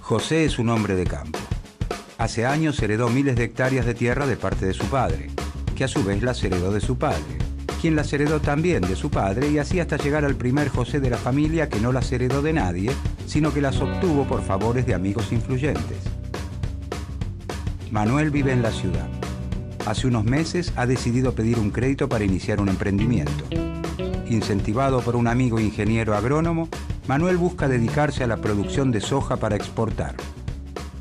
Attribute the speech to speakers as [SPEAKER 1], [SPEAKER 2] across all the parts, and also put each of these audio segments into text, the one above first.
[SPEAKER 1] José es un hombre de campo. Hace años heredó miles de hectáreas de tierra de parte de su padre, que a su vez las heredó de su padre, quien las heredó también de su padre, y así hasta llegar al primer José de la familia, que no las heredó de nadie, sino que las obtuvo por favores de amigos influyentes. Manuel vive en la ciudad. Hace unos meses ha decidido pedir un crédito para iniciar un emprendimiento. Incentivado por un amigo ingeniero agrónomo, Manuel busca dedicarse a la producción de soja para exportar.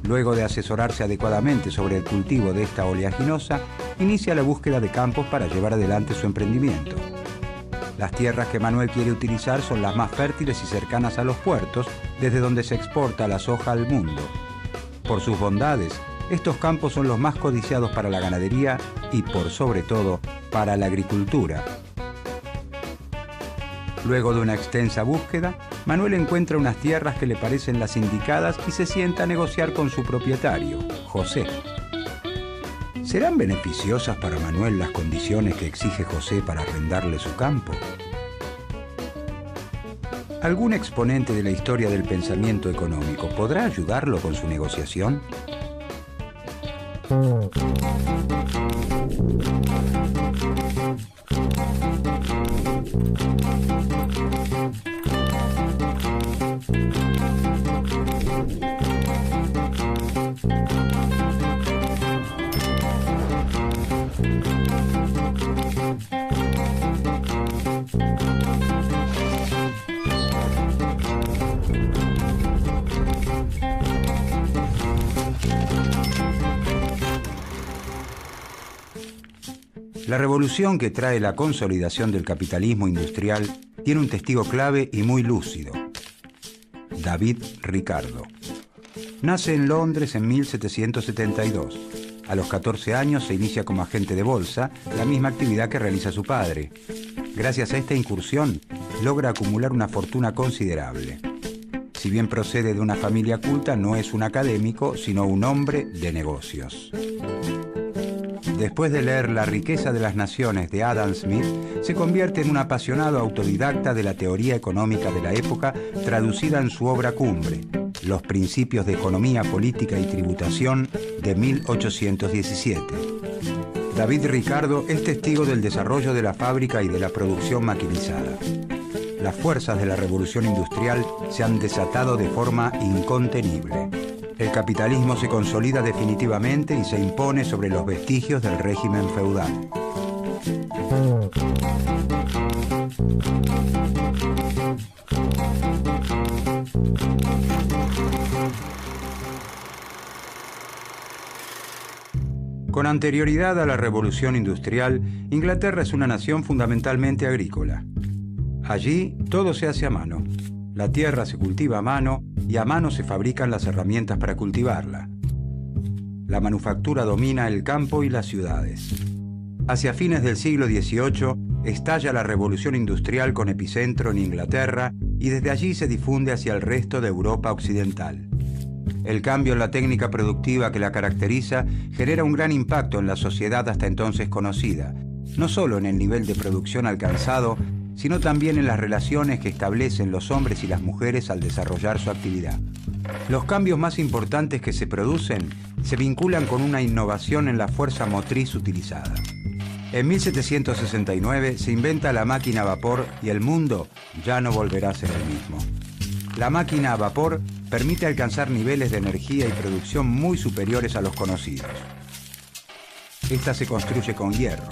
[SPEAKER 1] Luego de asesorarse adecuadamente sobre el cultivo de esta oleaginosa, inicia la búsqueda de campos para llevar adelante su emprendimiento. Las tierras que Manuel quiere utilizar son las más fértiles y cercanas a los puertos, desde donde se exporta la soja al mundo. Por sus bondades, estos campos son los más codiciados para la ganadería y, por sobre todo, para la agricultura. Luego de una extensa búsqueda, Manuel encuentra unas tierras que le parecen las indicadas y se sienta a negociar con su propietario, José. ¿Serán beneficiosas para Manuel las condiciones que exige José para arrendarle su campo? ¿Algún exponente de la historia del pensamiento económico podrá ayudarlo con su negociación? La revolución que trae la consolidación del capitalismo industrial tiene un testigo clave y muy lúcido: David Ricardo. Nace en Londres en 1772. A los 14 años se inicia como agente de bolsa, la misma actividad que realiza su padre. Gracias a esta incursión, logra acumular una fortuna considerable. Si bien procede de una familia culta, no es un académico, sino un hombre de negocios. Después de leer La riqueza de las naciones de Adam Smith, se convierte en un apasionado autodidacta de la teoría económica de la época, traducida en su obra cumbre, Los principios de economía, política y tributación, de 1817. David Ricardo es testigo del desarrollo de la fábrica y de la producción maquinizada. Las fuerzas de la revolución industrial se han desatado de forma incontenible. El capitalismo se consolida definitivamente y se impone sobre los vestigios del régimen feudal. Con anterioridad a la revolución industrial, Inglaterra es una nación fundamentalmente agrícola. Allí todo se hace a mano. La tierra se cultiva a mano y a mano se fabrican las herramientas para cultivarla. La manufactura domina el campo y las ciudades. Hacia fines del siglo XVIII estalla la revolución industrial con epicentro en Inglaterra y desde allí se difunde hacia el resto de Europa occidental. El cambio en la técnica productiva que la caracteriza genera un gran impacto en la sociedad hasta entonces conocida, no solo en el nivel de producción alcanzado, sino también en las relaciones que establecen los hombres y las mujeres al desarrollar su actividad. Los cambios más importantes que se producen se vinculan con una innovación en la fuerza motriz utilizada. En 1769 se inventa la máquina a vapor y el mundo ya no volverá a ser el mismo. La máquina a vapor permite alcanzar niveles de energía y producción muy superiores a los conocidos. Esta se construye con hierro,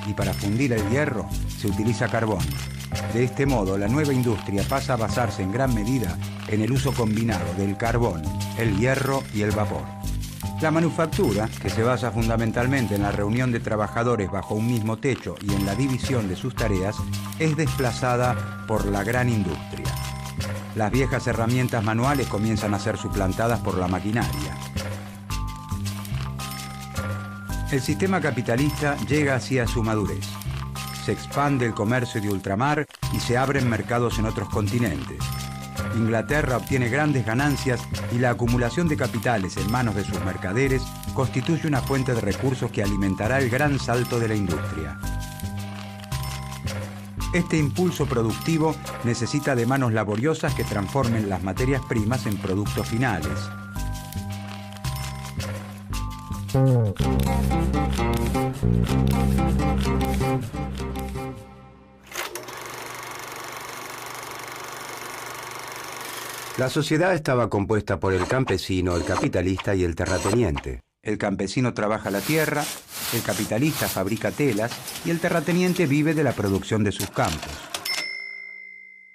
[SPEAKER 1] y para fundir el hierro se utiliza carbón. De este modo, la nueva industria pasa a basarse en gran medida en el uso combinado del carbón, el hierro y el vapor. La manufactura, que se basa fundamentalmente en la reunión de trabajadores bajo un mismo techo y en la división de sus tareas, es desplazada por la gran industria. Las viejas herramientas manuales comienzan a ser suplantadas por la maquinaria. El sistema capitalista llega así a su madurez. Se expande el comercio de ultramar y se abren mercados en otros continentes. Inglaterra obtiene grandes ganancias y la acumulación de capitales en manos de sus mercaderes constituye una fuente de recursos que alimentará el gran salto de la industria. Este impulso productivo necesita de manos laboriosas que transformen las materias primas en productos finales. La sociedad estaba compuesta por el campesino, el capitalista y el terrateniente. El campesino trabaja la tierra, el capitalista fabrica telas y el terrateniente vive de la producción de sus campos.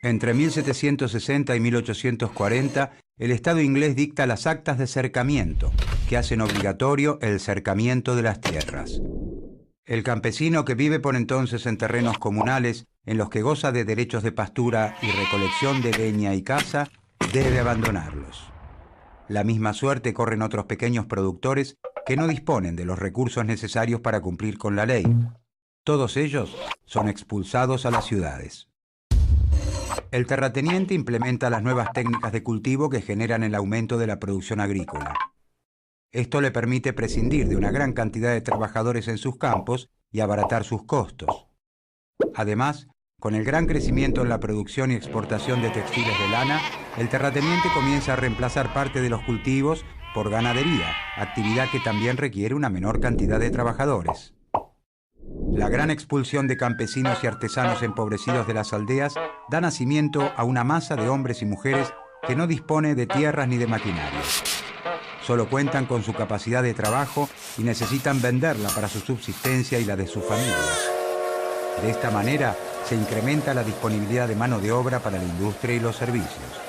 [SPEAKER 1] Entre 1760 y 1840, el Estado inglés dicta las actas de cercamiento, que hacen obligatorio el cercamiento de las tierras. El campesino que vive por entonces en terrenos comunales, en los que goza de derechos de pastura y recolección de leña y caza, debe abandonarlos. La misma suerte corren otros pequeños productores que no disponen de los recursos necesarios para cumplir con la ley. Todos ellos son expulsados a las ciudades. El terrateniente implementa las nuevas técnicas de cultivo que generan el aumento de la producción agrícola. Esto le permite prescindir de una gran cantidad de trabajadores en sus campos y abaratar sus costos. Además, con el gran crecimiento en la producción y exportación de textiles de lana, el terrateniente comienza a reemplazar parte de los cultivos por ganadería, actividad que también requiere una menor cantidad de trabajadores. La gran expulsión de campesinos y artesanos empobrecidos de las aldeas da nacimiento a una masa de hombres y mujeres que no dispone de tierras ni de maquinaria. Solo cuentan con su capacidad de trabajo y necesitan venderla para su subsistencia y la de sus familias. De esta manera, se incrementa la disponibilidad de mano de obra para la industria y los servicios.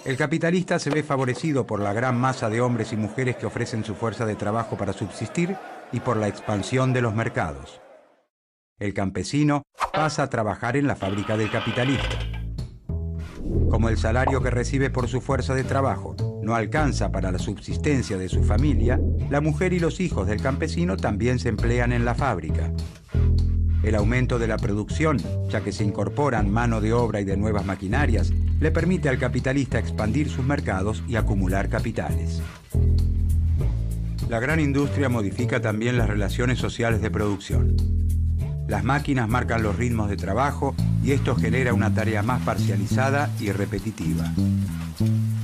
[SPEAKER 1] El capitalista se ve favorecido por la gran masa de hombres y mujeres que ofrecen su fuerza de trabajo para subsistir y por la expansión de los mercados. El campesino pasa a trabajar en la fábrica del capitalista. Como el salario que recibe por su fuerza de trabajo no alcanza para la subsistencia de su familia, la mujer y los hijos del campesino también se emplean en la fábrica. El aumento de la producción, ya que se incorporan mano de obra y de nuevas maquinarias, le permite al capitalista expandir sus mercados y acumular capitales. La gran industria modifica también las relaciones sociales de producción. Las máquinas marcan los ritmos de trabajo y esto genera una tarea más parcializada y repetitiva.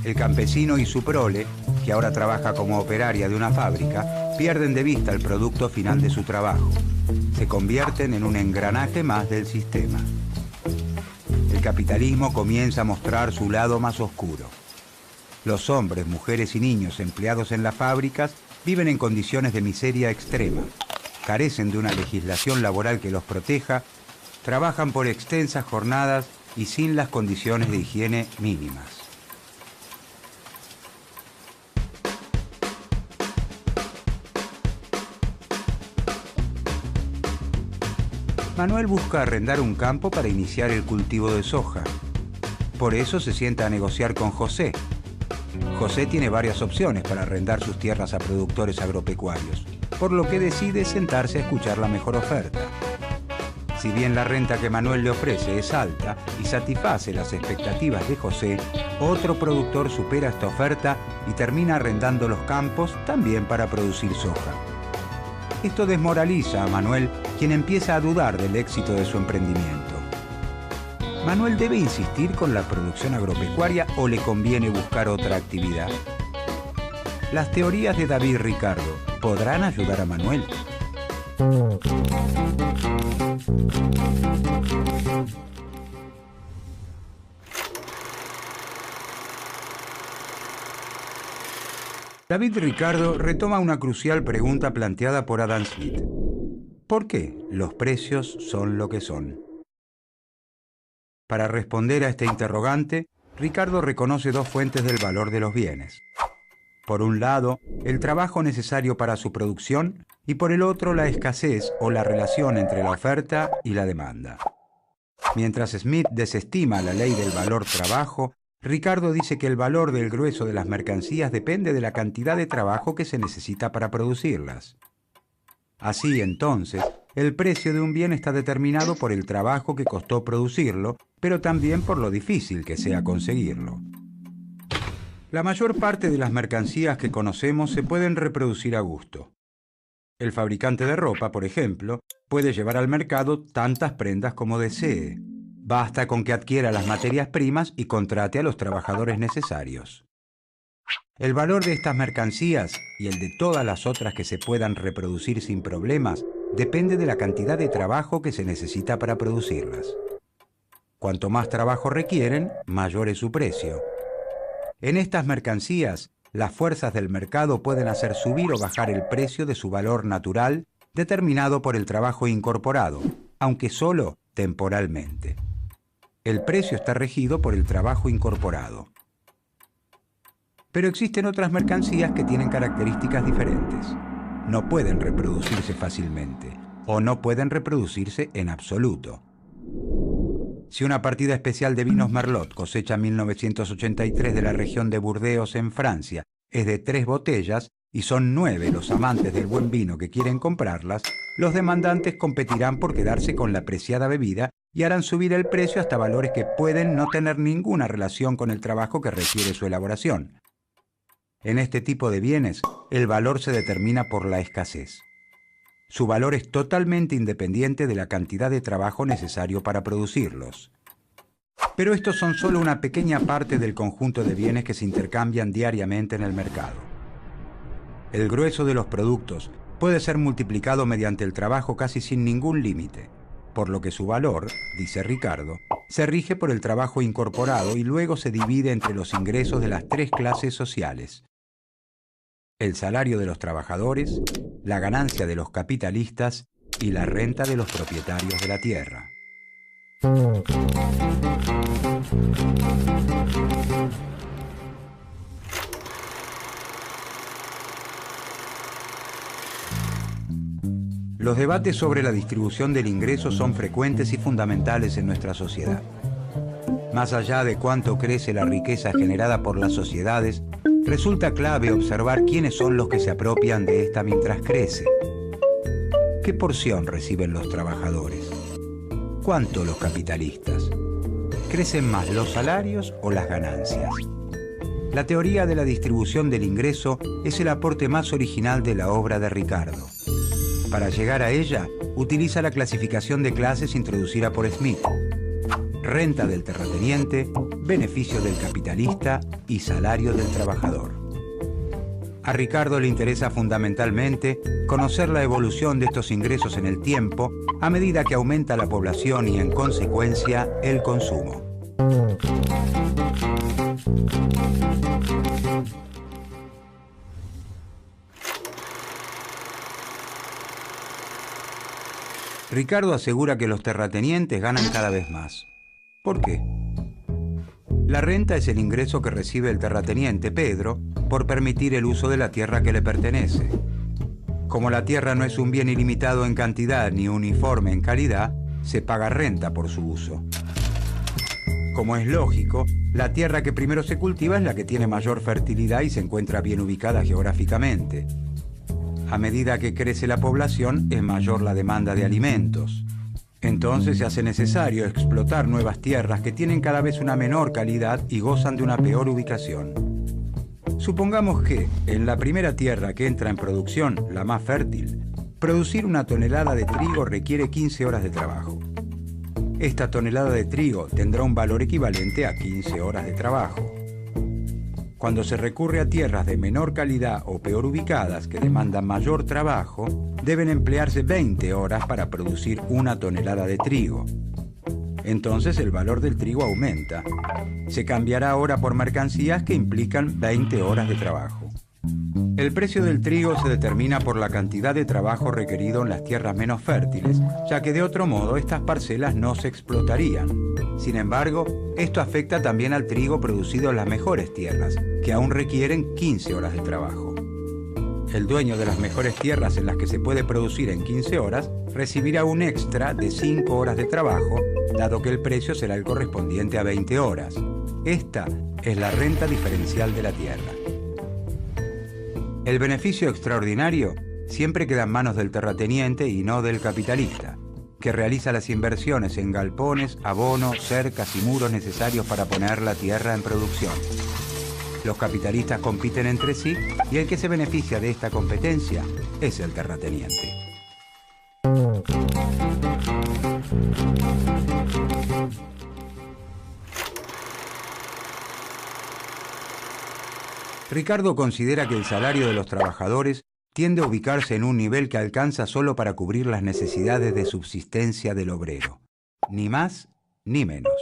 [SPEAKER 1] El campesino y su prole, que ahora trabaja como operaria de una fábrica, pierden de vista el producto final de su trabajo. Se convierten en un engranaje más del sistema. El capitalismo comienza a mostrar su lado más oscuro. Los hombres, mujeres y niños empleados en las fábricas viven en condiciones de miseria extrema. Carecen de una legislación laboral que los proteja, trabajan por extensas jornadas y sin las condiciones de higiene mínimas. Manuel busca arrendar un campo para iniciar el cultivo de soja. Por eso se sienta a negociar con José. José tiene varias opciones para arrendar sus tierras a productores agropecuarios, por lo que decide sentarse a escuchar la mejor oferta. Si bien la renta que Manuel le ofrece es alta y satisface las expectativas de José, otro productor supera esta oferta y termina arrendando los campos también para producir soja. Esto desmoraliza a Manuel, quien empieza a dudar del éxito de su emprendimiento. ¿Manuel debe insistir con la producción agropecuaria o le conviene buscar otra actividad? Las teorías de David Ricardo podrán ayudar a Manuel. David Ricardo retoma una crucial pregunta planteada por Adam Smith. ¿Por qué los precios son lo que son? Para responder a este interrogante, Ricardo reconoce dos fuentes del valor de los bienes. Por un lado, el trabajo necesario para su producción y por el otro la escasez o la relación entre la oferta y la demanda. Mientras Smith desestima la ley del valor trabajo, Ricardo dice que el valor del grueso de las mercancías depende de la cantidad de trabajo que se necesita para producirlas. Así, entonces, el precio de un bien está determinado por el trabajo que costó producirlo, pero también por lo difícil que sea conseguirlo. La mayor parte de las mercancías que conocemos se pueden reproducir a gusto. El fabricante de ropa, por ejemplo, puede llevar al mercado tantas prendas como desee. Basta con que adquiera las materias primas y contrate a los trabajadores necesarios. El valor de estas mercancías y el de todas las otras que se puedan reproducir sin problemas depende de la cantidad de trabajo que se necesita para producirlas. Cuanto más trabajo requieren, mayor es su precio. En estas mercancías, las fuerzas del mercado pueden hacer subir o bajar el precio de su valor natural determinado por el trabajo incorporado, aunque solo temporalmente. El precio está regido por el trabajo incorporado. Pero existen otras mercancías que tienen características diferentes. No pueden reproducirse fácilmente, o no pueden reproducirse en absoluto. Si una partida especial de vinos Merlot, cosecha 1983 de la región de Burdeos en Francia, es de 3 botellas, y son 9 los amantes del buen vino que quieren comprarlas, los demandantes competirán por quedarse con la preciada bebida y harán subir el precio hasta valores que pueden no tener ninguna relación con el trabajo que requiere su elaboración. En este tipo de bienes, el valor se determina por la escasez. Su valor es totalmente independiente de la cantidad de trabajo necesario para producirlos. Pero estos son solo una pequeña parte del conjunto de bienes que se intercambian diariamente en el mercado. El grueso de los productos puede ser multiplicado mediante el trabajo casi sin ningún límite, por lo que su valor, dice Ricardo, se rige por el trabajo incorporado y luego se divide entre los ingresos de las 3 clases sociales: el salario de los trabajadores, la ganancia de los capitalistas y la renta de los propietarios de la tierra. Los debates sobre la distribución del ingreso son frecuentes y fundamentales en nuestra sociedad. Más allá de cuánto crece la riqueza generada por las sociedades, resulta clave observar quiénes son los que se apropian de esta mientras crece. ¿Qué porción reciben los trabajadores? ¿Cuánto los capitalistas? ¿Crecen más los salarios o las ganancias? La teoría de la distribución del ingreso es el aporte más original de la obra de Ricardo. Para llegar a ella, utiliza la clasificación de clases introducida por Smith: renta del terrateniente, beneficio del capitalista y salario del trabajador. A Ricardo le interesa fundamentalmente conocer la evolución de estos ingresos en el tiempo a medida que aumenta la población y, en consecuencia, el consumo. Ricardo asegura que los terratenientes ganan cada vez más. ¿Por qué? La renta es el ingreso que recibe el terrateniente Pedro por permitir el uso de la tierra que le pertenece. Como la tierra no es un bien ilimitado en cantidad ni uniforme en calidad, se paga renta por su uso. Como es lógico, la tierra que primero se cultiva es la que tiene mayor fertilidad y se encuentra bien ubicada geográficamente. A medida que crece la población, es mayor la demanda de alimentos. Entonces se hace necesario explotar nuevas tierras que tienen cada vez una menor calidad y gozan de una peor ubicación. Supongamos que, en la primera tierra que entra en producción, la más fértil, producir 1 tonelada de trigo requiere 15 horas de trabajo. Esta tonelada de trigo tendrá un valor equivalente a 15 horas de trabajo. Cuando se recurre a tierras de menor calidad o peor ubicadas que demandan mayor trabajo, deben emplearse 20 horas para producir 1 tonelada de trigo. Entonces el valor del trigo aumenta. Se cambiará ahora por mercancías que implican 20 horas de trabajo. El precio del trigo se determina por la cantidad de trabajo requerido en las tierras menos fértiles, ya que de otro modo estas parcelas no se explotarían. Sin embargo, esto afecta también al trigo producido en las mejores tierras, que aún requieren 15 horas de trabajo. El dueño de las mejores tierras en las que se puede producir en 15 horas recibirá un extra de 5 horas de trabajo, dado que el precio será el correspondiente a 20 horas. Esta es la renta diferencial de la tierra. El beneficio extraordinario siempre queda en manos del terrateniente y no del capitalista, que realiza las inversiones en galpones, abonos, cercas y muros necesarios para poner la tierra en producción. Los capitalistas compiten entre sí y el que se beneficia de esta competencia es el terrateniente. Ricardo considera que el salario de los trabajadores tiende a ubicarse en un nivel que alcanza solo para cubrir las necesidades de subsistencia del obrero, ni más ni menos.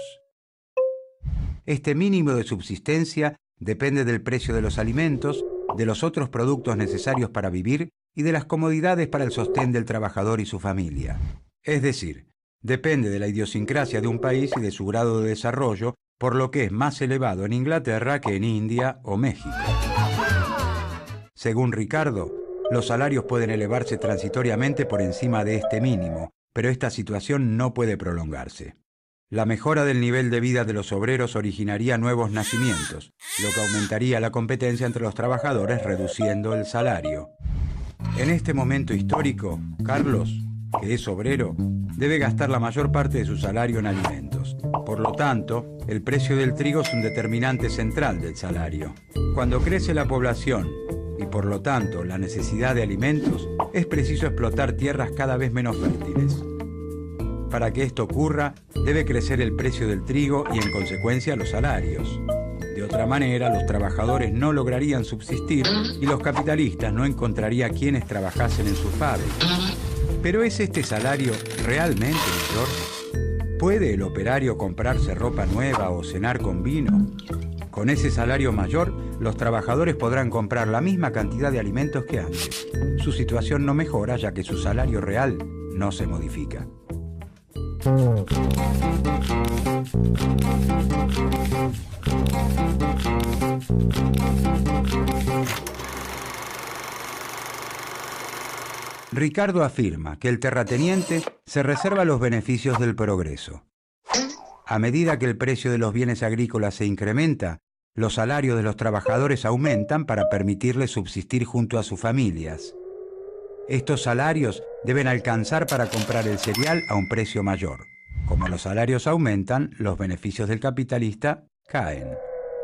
[SPEAKER 1] Este mínimo de subsistencia depende del precio de los alimentos, de los otros productos necesarios para vivir y de las comodidades para el sostén del trabajador y su familia. Es decir, depende de la idiosincrasia de un país y de su grado de desarrollo, por lo que es más elevado en Inglaterra que en India o México. Según Ricardo, los salarios pueden elevarse transitoriamente por encima de este mínimo, pero esta situación no puede prolongarse. La mejora del nivel de vida de los obreros originaría nuevos nacimientos, lo que aumentaría la competencia entre los trabajadores, reduciendo el salario. En este momento histórico, Carlos, que es obrero, debe gastar la mayor parte de su salario en alimentos. Por lo tanto, el precio del trigo es un determinante central del salario. Cuando crece la población y por lo tanto la necesidad de alimentos, es preciso explotar tierras cada vez menos fértiles. Para que esto ocurra, debe crecer el precio del trigo y en consecuencia los salarios. De otra manera, los trabajadores no lograrían subsistir y los capitalistas no encontrarían quienes trabajasen en sus fábricas. ¿Pero es este salario realmente mayor? ¿Puede el operario comprarse ropa nueva o cenar con vino? Con ese salario mayor, los trabajadores podrán comprar la misma cantidad de alimentos que antes. Su situación no mejora ya que su salario real no se modifica. Ricardo afirma que el terrateniente se reserva los beneficios del progreso. A medida que el precio de los bienes agrícolas se incrementa, los salarios de los trabajadores aumentan para permitirles subsistir junto a sus familias. Estos salarios deben alcanzar para comprar el cereal a un precio mayor. Como los salarios aumentan, los beneficios del capitalista caen.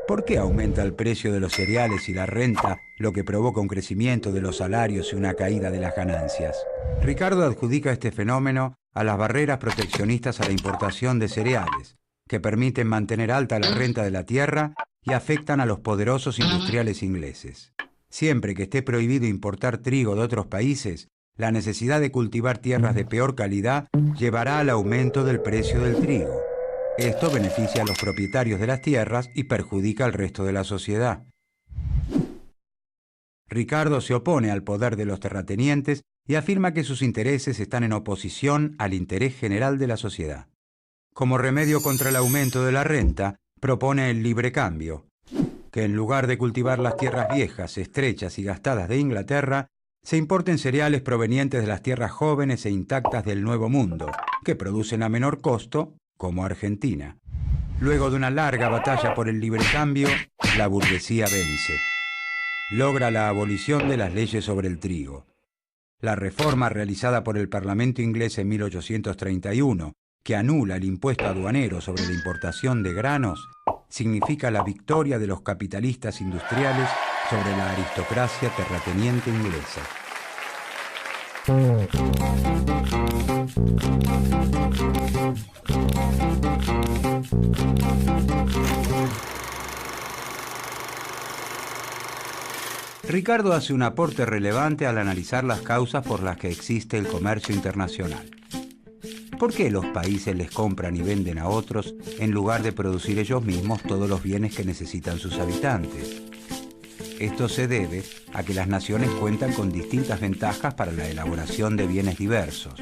[SPEAKER 1] ¿Por qué aumenta el precio de los cereales y la renta, lo que provoca un crecimiento de los salarios y una caída de las ganancias? Ricardo adjudica este fenómeno a las barreras proteccionistas a la importación de cereales, que permiten mantener alta la renta de la tierra y afectan a los poderosos industriales ingleses. Siempre que esté prohibido importar trigo de otros países, la necesidad de cultivar tierras de peor calidad llevará al aumento del precio del trigo. Esto beneficia a los propietarios de las tierras y perjudica al resto de la sociedad. Ricardo se opone al poder de los terratenientes y afirma que sus intereses están en oposición al interés general de la sociedad. Como remedio contra el aumento de la renta, propone el libre cambio, que en lugar de cultivar las tierras viejas, estrechas y gastadas de Inglaterra, se importen cereales provenientes de las tierras jóvenes e intactas del Nuevo Mundo, que producen a menor costo, como Argentina. Luego de una larga batalla por el libre cambio, la burguesía vence. Logra la abolición de las leyes sobre el trigo. La reforma realizada por el Parlamento inglés en 1831, que anula el impuesto aduanero sobre la importación de granos, significa la victoria de los capitalistas industriales sobre la aristocracia terrateniente inglesa. Ricardo hace un aporte relevante al analizar las causas por las que existe el comercio internacional. ¿Por qué los países les compran y venden a otros en lugar de producir ellos mismos todos los bienes que necesitan sus habitantes? Esto se debe a que las naciones cuentan con distintas ventajas para la elaboración de bienes diversos.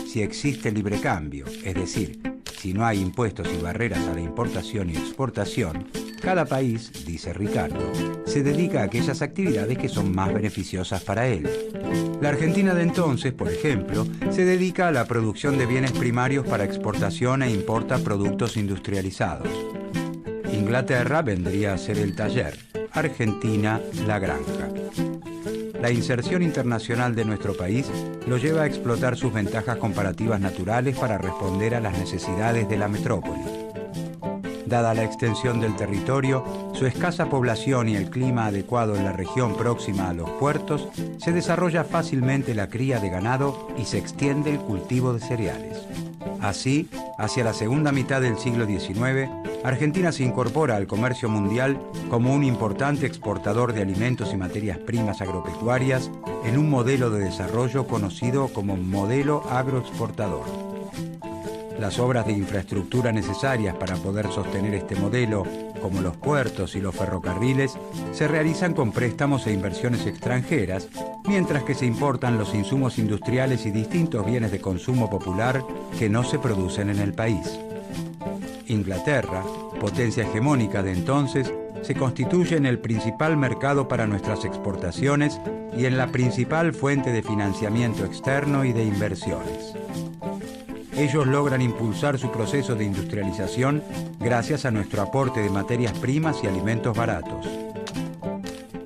[SPEAKER 1] Si existe libre cambio, es decir, si no hay impuestos y barreras a la importación y exportación, cada país, dice Ricardo, se dedica a aquellas actividades que son más beneficiosas para él. La Argentina de entonces, por ejemplo, se dedica a la producción de bienes primarios para exportación e importa productos industrializados. Inglaterra vendría a ser el taller, Argentina la granja. La inserción internacional de nuestro país lo lleva a explotar sus ventajas comparativas naturales para responder a las necesidades de la metrópoli. Dada la extensión del territorio, su escasa población y el clima adecuado en la región próxima a los puertos, se desarrolla fácilmente la cría de ganado y se extiende el cultivo de cereales. Así, hacia la segunda mitad del siglo XIX, Argentina se incorpora al comercio mundial como un importante exportador de alimentos y materias primas agropecuarias en un modelo de desarrollo conocido como modelo agroexportador. Las obras de infraestructura necesarias para poder sostener este modelo, como los puertos y los ferrocarriles, se realizan con préstamos e inversiones extranjeras, mientras que se importan los insumos industriales y distintos bienes de consumo popular que no se producen en el país. Inglaterra, potencia hegemónica de entonces, se constituye en el principal mercado para nuestras exportaciones y en la principal fuente de financiamiento externo y de inversiones. Ellos logran impulsar su proceso de industrialización gracias a nuestro aporte de materias primas y alimentos baratos.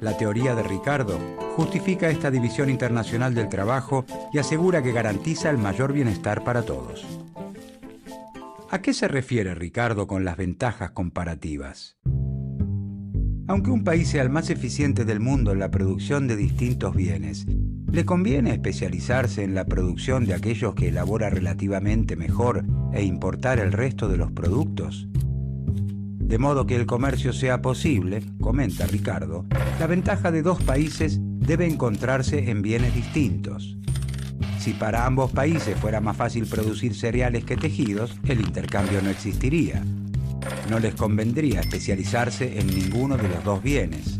[SPEAKER 1] La teoría de Ricardo justifica esta división internacional del trabajo y asegura que garantiza el mayor bienestar para todos. ¿A qué se refiere Ricardo con las ventajas comparativas? Aunque un país sea el más eficiente del mundo en la producción de distintos bienes, ¿le conviene especializarse en la producción de aquellos que elabora relativamente mejor e importar el resto de los productos? De modo que el comercio sea posible, comenta Ricardo, la ventaja de dos países debe encontrarse en bienes distintos. Si para ambos países fuera más fácil producir cereales que tejidos, el intercambio no existiría. No les convendría especializarse en ninguno de los dos bienes.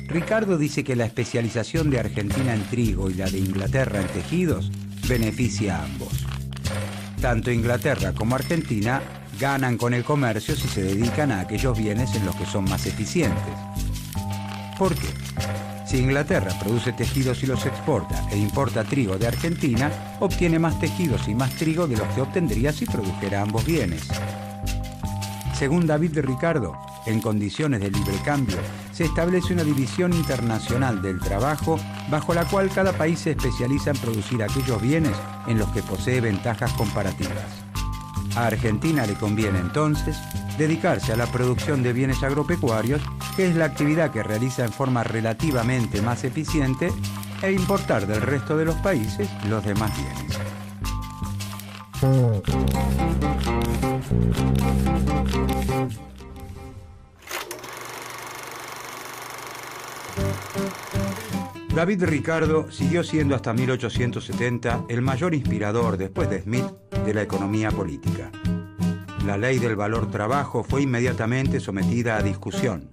[SPEAKER 1] Ricardo dice que la especialización de Argentina en trigo y la de Inglaterra en tejidos beneficia a ambos. Tanto Inglaterra como Argentina ganan con el comercio si se dedican a aquellos bienes en los que son más eficientes. ¿Por qué? Si Inglaterra produce tejidos y los exporta e importa trigo de Argentina, obtiene más tejidos y más trigo de los que obtendría si produjera ambos bienes. Según David de Ricardo, en condiciones de libre cambio, se establece una división internacional del trabajo bajo la cual cada país se especializa en producir aquellos bienes en los que posee ventajas comparativas. A Argentina le conviene entonces dedicarse a la producción de bienes agropecuarios, que es la actividad que realiza en forma relativamente más eficiente, e importar del resto de los países los demás bienes. David Ricardo siguió siendo hasta 1870 el mayor inspirador, después de Smith, de la economía política. La ley del valor trabajo fue inmediatamente sometida a discusión.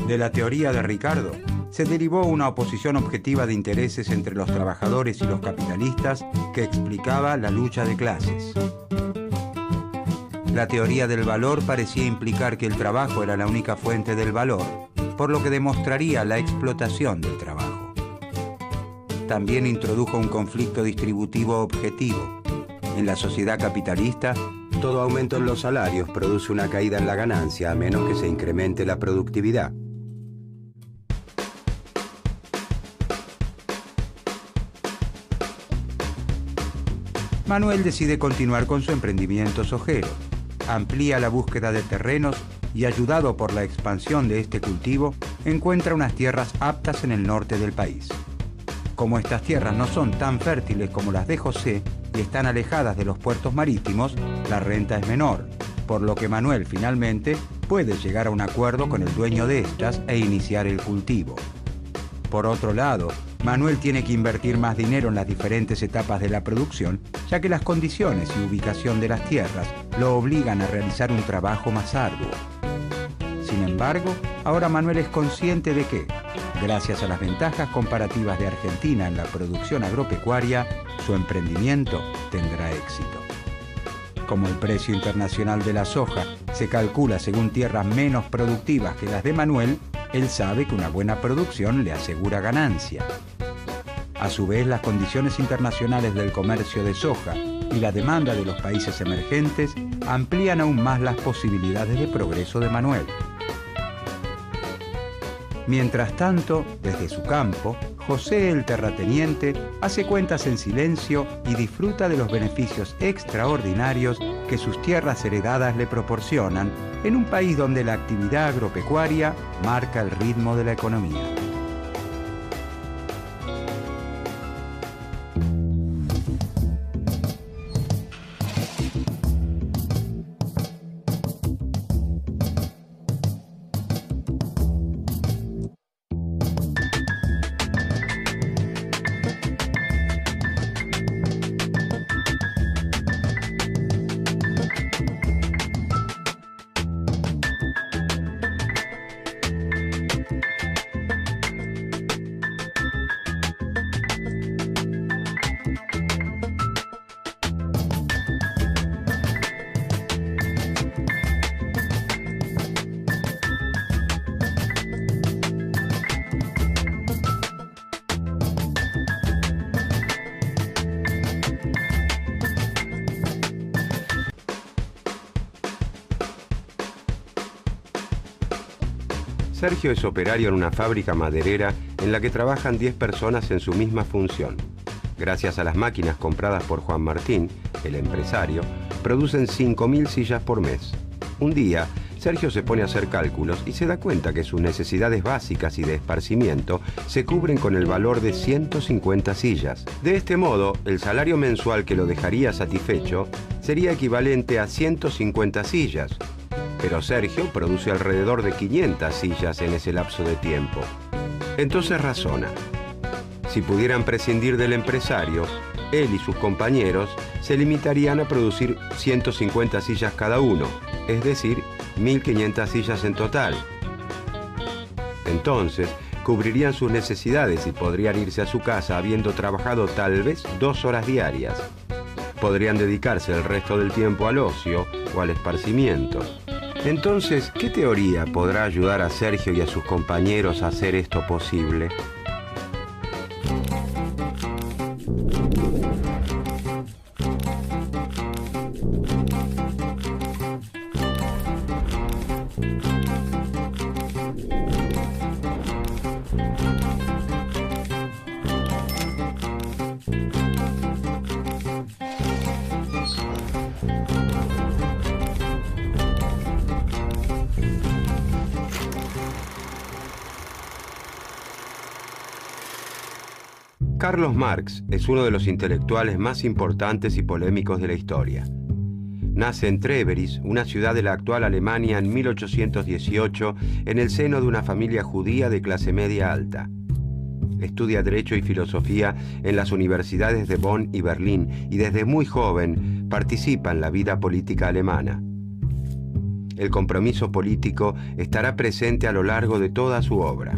[SPEAKER 1] De la teoría de Ricardo se derivó una oposición objetiva de intereses entre los trabajadores y los capitalistas que explicaba la lucha de clases. La teoría del valor parecía implicar que el trabajo era la única fuente del valor, por lo que demostraría la explotación del trabajo. También introdujo un conflicto distributivo objetivo. En la sociedad capitalista, todo aumento en los salarios produce una caída en la ganancia a menos que se incremente la productividad. Manuel decide continuar con su emprendimiento sojero. Amplía la búsqueda de terrenos y, ayudado por la expansión de este cultivo, encuentra unas tierras aptas en el norte del país. Como estas tierras no son tan fértiles como las de José y están alejadas de los puertos marítimos, la renta es menor, por lo que Manuel finalmente puede llegar a un acuerdo con el dueño de estas e iniciar el cultivo. Por otro lado, Manuel tiene que invertir más dinero en las diferentes etapas de la producción, ya que las condiciones y ubicación de las tierras lo obligan a realizar un trabajo más arduo. Sin embargo, ahora Manuel es consciente de que, gracias a las ventajas comparativas de Argentina en la producción agropecuaria, su emprendimiento tendrá éxito. Como el precio internacional de la soja se calcula según tierras menos productivas que las de Manuel, él sabe que una buena producción le asegura ganancia. A su vez, las condiciones internacionales del comercio de soja y la demanda de los países emergentes amplían aún más las posibilidades de progreso de Manuel. Mientras tanto, desde su campo, José el terrateniente hace cuentas en silencio y disfruta de los beneficios extraordinarios que sus tierras heredadas le proporcionan en un país donde la actividad agropecuaria marca el ritmo de la economía.
[SPEAKER 2] Sergio es operario en una fábrica maderera en la que trabajan 10 personas en su misma función. Gracias a las máquinas compradas por Juan Martín, el empresario, producen 5.000 sillas por mes. Un día, Sergio se pone a hacer cálculos y se da cuenta que sus necesidades básicas y de esparcimiento se cubren con el valor de 150 sillas. De este modo, el salario mensual que lo dejaría satisfecho sería equivalente a 150 sillas. Pero Sergio produce alrededor de 500 sillas en ese lapso de tiempo. Entonces razona. Si pudieran prescindir del empresario, él y sus compañeros se limitarían a producir 150 sillas cada uno, es decir, 1.500 sillas en total. Entonces, cubrirían sus necesidades y podrían irse a su casa habiendo trabajado tal vez 2 horas diarias. Podrían dedicarse el resto del tiempo al ocio o al esparcimiento. Entonces, ¿qué teoría podrá ayudar a Sergio y a sus compañeros a hacer esto posible? Carlos Marx es uno de los intelectuales más importantes y polémicos de la historia. Nace en Treveris, una ciudad de la actual Alemania, en 1818, en el seno de una familia judía de clase media alta. Estudia Derecho y Filosofía en las universidades de Bonn y Berlín y desde muy joven participa en la vida política alemana. El compromiso político estará presente a lo largo de toda su obra.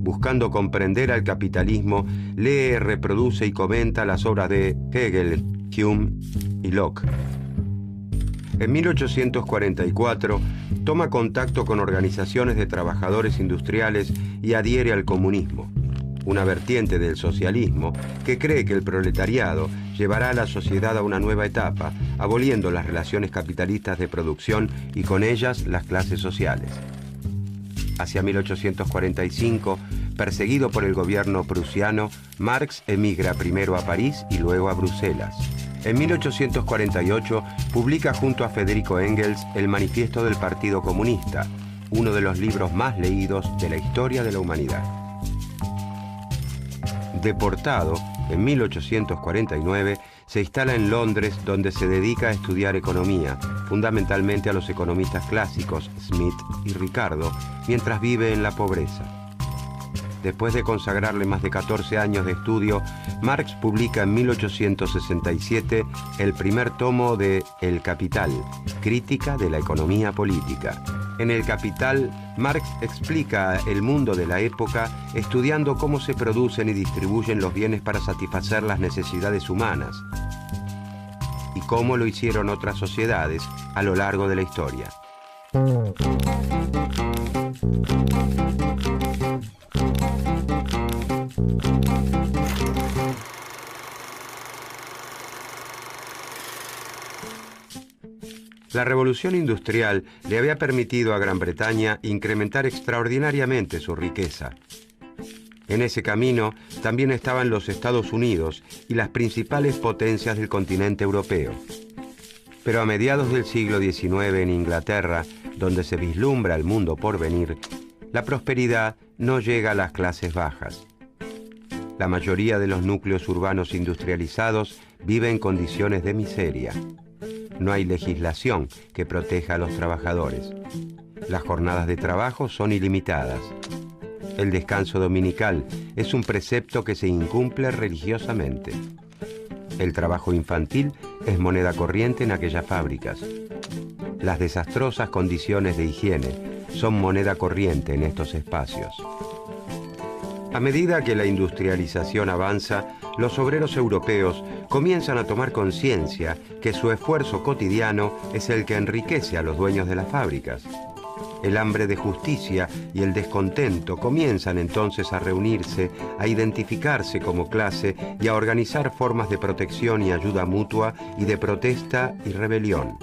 [SPEAKER 2] Buscando comprender al capitalismo, lee, reproduce y comenta las obras de Hegel, Hume y Locke. En 1844 toma contacto con organizaciones de trabajadores industriales y adhiere al comunismo, una vertiente del socialismo que cree que el proletariado llevará a la sociedad a una nueva etapa, aboliendo las relaciones capitalistas de producción y con ellas las clases sociales. Hacia 1845, perseguido por el gobierno prusiano, Marx emigra primero a París y luego a Bruselas. En 1848 publica junto a Federico Engels el Manifiesto del Partido Comunista, uno de los libros más leídos de la historia de la humanidad. Deportado, en 1849 se instala en Londres, donde se dedica a estudiar economía, fundamentalmente a los economistas clásicos Smith y Ricardo, mientras vive en la pobreza. Después de consagrarle más de 14 años de estudio, Marx publica en 1867 el primer tomo de El Capital, Crítica de la Economía Política. En El Capital, Marx explica el mundo de la época estudiando cómo se producen y distribuyen los bienes para satisfacer las necesidades humanas y cómo lo hicieron otras sociedades a lo largo de la historia. La revolución industrial le había permitido a Gran Bretaña incrementar extraordinariamente su riqueza. En ese camino también estaban los Estados Unidos y las principales potencias del continente europeo. Pero a mediados del siglo XIX en Inglaterra, donde se vislumbra el mundo por venir, la prosperidad no llega a las clases bajas. La mayoría de los núcleos urbanos industrializados vive en condiciones de miseria. No hay legislación que proteja a los trabajadores. Las jornadas de trabajo son ilimitadas. El descanso dominical es un precepto que se incumple religiosamente. El trabajo infantil es moneda corriente en aquellas fábricas. Las desastrosas condiciones de higiene son moneda corriente en estos espacios. A medida que la industrialización avanza, los obreros europeos comienzan a tomar conciencia que su esfuerzo cotidiano es el que enriquece a los dueños de las fábricas. El hambre de justicia y el descontento comienzan entonces a reunirse, a identificarse como clase y a organizar formas de protección y ayuda mutua y de protesta y rebelión.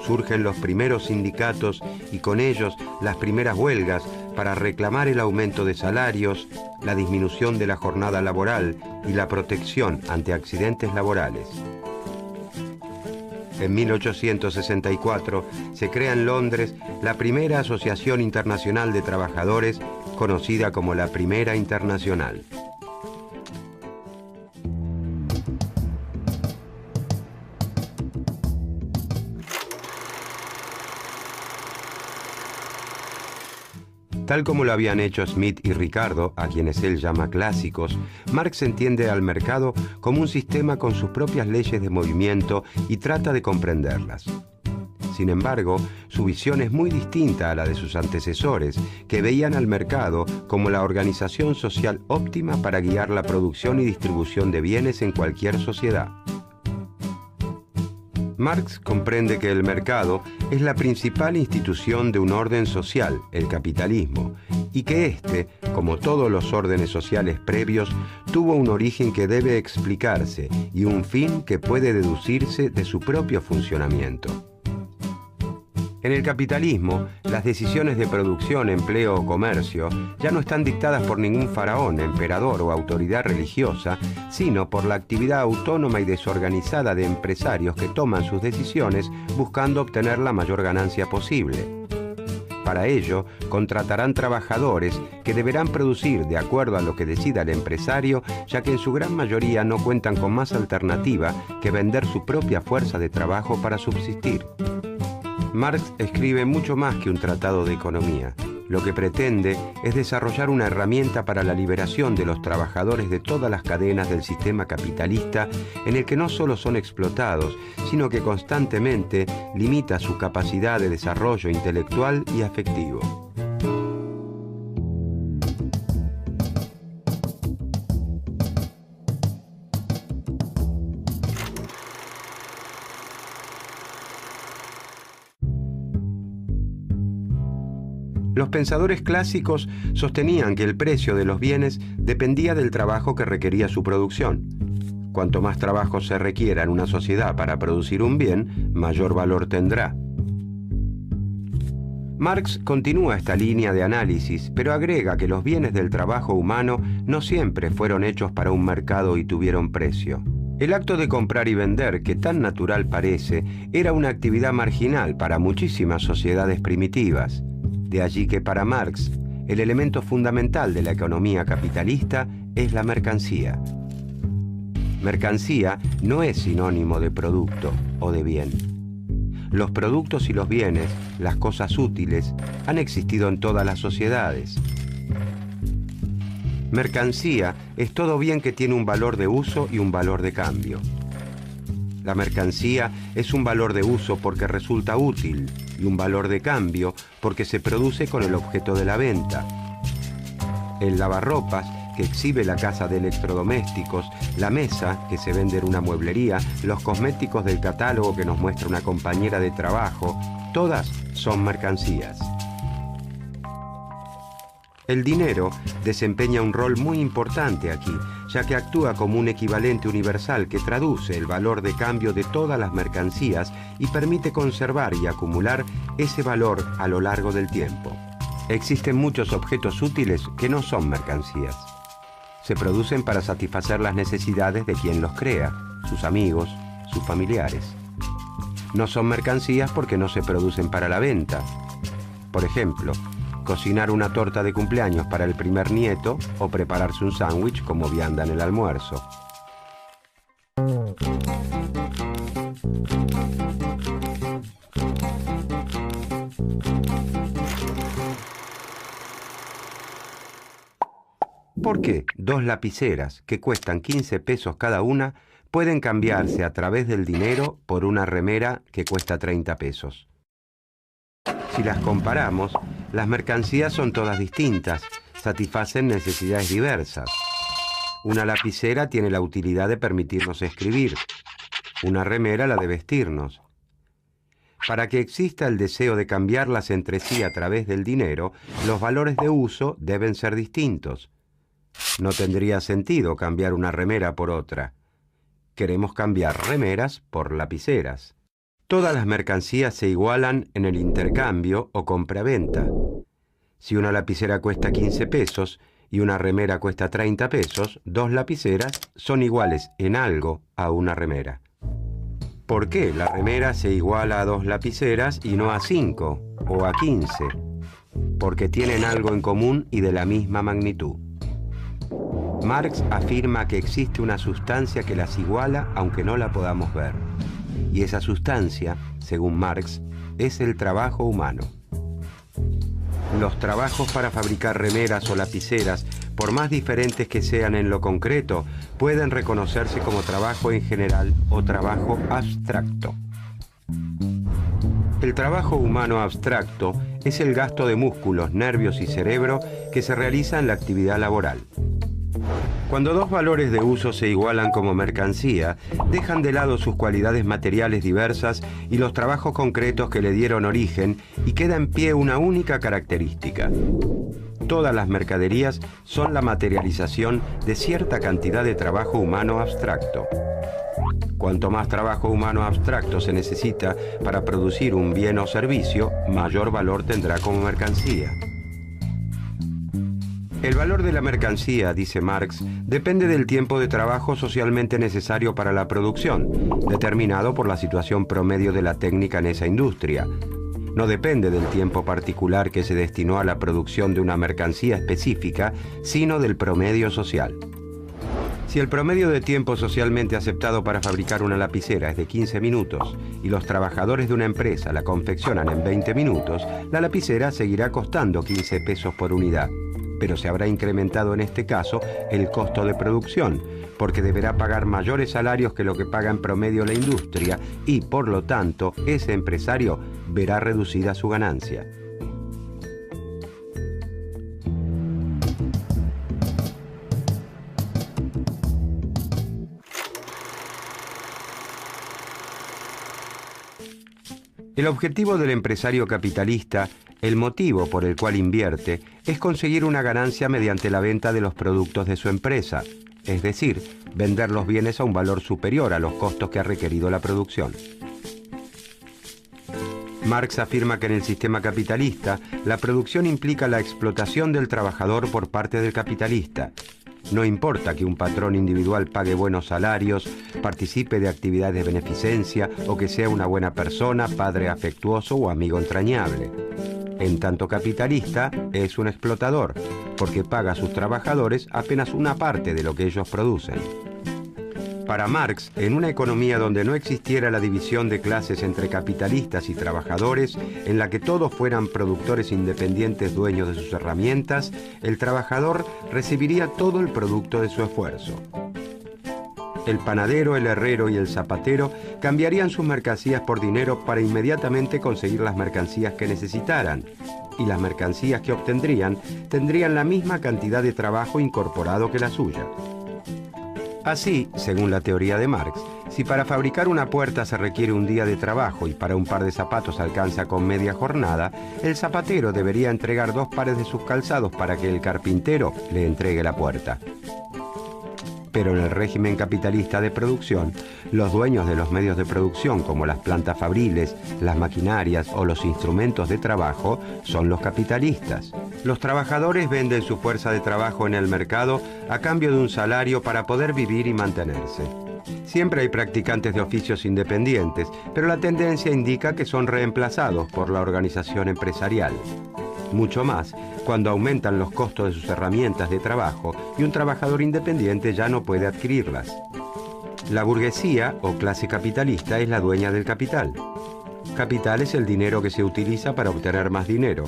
[SPEAKER 2] surgen los primeros sindicatos y con ellos las primeras huelgas para reclamar el aumento de salarios, la disminución de la jornada laboral y la protección ante accidentes laborales. En 1864 se crea en Londres la primera Asociación Internacional de Trabajadores, conocida como la Primera Internacional. Tal como lo habían hecho Smith y Ricardo, a quienes él llama clásicos, Marx entiende al mercado como un sistema con sus propias leyes de movimiento y trata de comprenderlas. Sin embargo, su visión es muy distinta a la de sus antecesores, que veían al mercado como la organización social óptima para guiar la producción y distribución de bienes en cualquier sociedad. Marx comprende que el mercado es la principal institución de un orden social, el capitalismo, y que éste, como todos los órdenes sociales previos, tuvo un origen que debe explicarse y un fin que puede deducirse de su propio funcionamiento. En el capitalismo, las decisiones de producción, empleo o comercio ya no están dictadas por ningún faraón, emperador o autoridad religiosa, sino por la actividad autónoma y desorganizada de empresarios que toman sus decisiones buscando obtener la mayor ganancia posible. Para ello, contratarán trabajadores que deberán producir de acuerdo a lo que decida el empresario, ya que en su gran mayoría no cuentan con más alternativa que vender su propia fuerza de trabajo para subsistir. Marx escribe mucho más que un tratado de economía. Lo que pretende es desarrollar una herramienta para la liberación de los trabajadores de todas las cadenas del sistema capitalista, en el que no solo son explotados, sino que constantemente limita su capacidad de desarrollo intelectual y afectivo. Los pensadores clásicos sostenían que el precio de los bienes dependía del trabajo que requería su producción. Cuanto más trabajo se requiera en una sociedad para producir un bien, mayor valor tendrá. Marx continúa esta línea de análisis, pero agrega que los bienes del trabajo humano no siempre fueron hechos para un mercado y tuvieron precio. El acto de comprar y vender, que tan natural parece, era una actividad marginal para muchísimas sociedades primitivas. De allí que para Marx, el elemento fundamental de la economía capitalista es la mercancía. Mercancía no es sinónimo de producto o de bien. Los productos y los bienes, las cosas útiles, han existido en todas las sociedades. Mercancía es todo bien que tiene un valor de uso y un valor de cambio. La mercancía es un valor de uso porque resulta útil y un valor de cambio porque se produce con el objeto de la venta. El lavarropas, que exhibe la casa de electrodomésticos, la mesa, que se vende en una mueblería, los cosméticos del catálogo que nos muestra una compañera de trabajo, todas son mercancías. El dinero desempeña un rol muy importante aquí, ya que actúa como un equivalente universal que traduce el valor de cambio de todas las mercancías y permite conservar y acumular ese valor a lo largo del tiempo. Existen muchos objetos útiles que no son mercancías. Se producen para satisfacer las necesidades de quien los crea, sus amigos, sus familiares. No son mercancías porque no se producen para la venta. Por ejemplo, cocinar una torta de cumpleaños para el primer nieto o prepararse un sándwich como vianda en el almuerzo. ¿Por qué 2 lapiceras que cuestan 15 pesos cada una pueden cambiarse a través del dinero por una remera que cuesta 30 pesos? Si las comparamos, las mercancías son todas distintas, satisfacen necesidades diversas. Una lapicera tiene la utilidad de permitirnos escribir, una remera la de vestirnos. Para que exista el deseo de cambiarlas entre sí a través del dinero, los valores de uso deben ser distintos. No tendría sentido cambiar una remera por otra. Queremos cambiar remeras por lapiceras. Todas las mercancías se igualan en el intercambio o compra-venta. Si una lapicera cuesta 15 pesos y una remera cuesta 30 pesos, dos lapiceras son iguales en algo a una remera. ¿Por qué la remera se iguala a dos lapiceras y no a 5 o a 15? Porque tienen algo en común y de la misma magnitud. Marx afirma que existe una sustancia que las iguala aunque no la podamos ver. Y esa sustancia, según Marx, es el trabajo humano. Los trabajos para fabricar remeras o lapiceras, por más diferentes que sean en lo concreto, pueden reconocerse como trabajo en general o trabajo abstracto. El trabajo humano abstracto es el gasto de músculos, nervios y cerebro que se realiza en la actividad laboral. Cuando dos valores de uso se igualan como mercancía, dejan de lado sus cualidades materiales diversas y los trabajos concretos que le dieron origen y queda en pie una única característica. Todas las mercaderías son la materialización de cierta cantidad de trabajo humano abstracto. Cuanto más trabajo humano abstracto se necesita para producir un bien o servicio, mayor valor tendrá como mercancía. El valor de la mercancía, dice Marx, depende del tiempo de trabajo socialmente necesario para la producción, determinado por la situación promedio de la técnica en esa industria. No depende del tiempo particular que se destinó a la producción de una mercancía específica, sino del promedio social. Si el promedio de tiempo socialmente aceptado para fabricar una lapicera es de 15 minutos y los trabajadores de una empresa la confeccionan en 20 minutos, la lapicera seguirá costando 15 pesos por unidad. Pero se habrá incrementado en este caso el costo de producción, porque deberá pagar mayores salarios que lo que paga en promedio la industria y, por lo tanto, ese empresario verá reducida su ganancia. El objetivo del empresario capitalista, el motivo por el cual invierte, es conseguir una ganancia mediante la venta de los productos de su empresa, es decir, vender los bienes a un valor superior a los costos que ha requerido la producción. Marx afirma que en el sistema capitalista, la producción implica la explotación del trabajador por parte del capitalista. No importa que un patrón individual pague buenos salarios, participe de actividades de beneficencia o que sea una buena persona, padre afectuoso o amigo entrañable. En tanto capitalista, es un explotador, porque paga a sus trabajadores apenas una parte de lo que ellos producen. Para Marx, en una economía donde no existiera la división de clases entre capitalistas y trabajadores, en la que todos fueran productores independientes dueños de sus herramientas, el trabajador recibiría todo el producto de su esfuerzo. El panadero, el herrero y el zapatero cambiarían sus mercancías por dinero para inmediatamente conseguir las mercancías que necesitaran, y las mercancías que obtendrían tendrían la misma cantidad de trabajo incorporado que la suya. Así, según la teoría de Marx, si para fabricar una puerta se requiere un día de trabajo y para un par de zapatos alcanza con media jornada, el zapatero debería entregar 2 pares de sus calzados para que el carpintero le entregue la puerta. Pero en el régimen capitalista de producción, los dueños de los medios de producción, como las plantas fabriles, las maquinarias o los instrumentos de trabajo, son los capitalistas. Los trabajadores venden su fuerza de trabajo en el mercado a cambio de un salario para poder vivir y mantenerse. Siempre hay practicantes de oficios independientes, pero la tendencia indica que son reemplazados por la organización empresarial. Mucho más cuando aumentan los costos de sus herramientas de trabajo y un trabajador independiente ya no puede adquirirlas. La burguesía o clase capitalista es la dueña del capital. Capital es el dinero que se utiliza para obtener más dinero.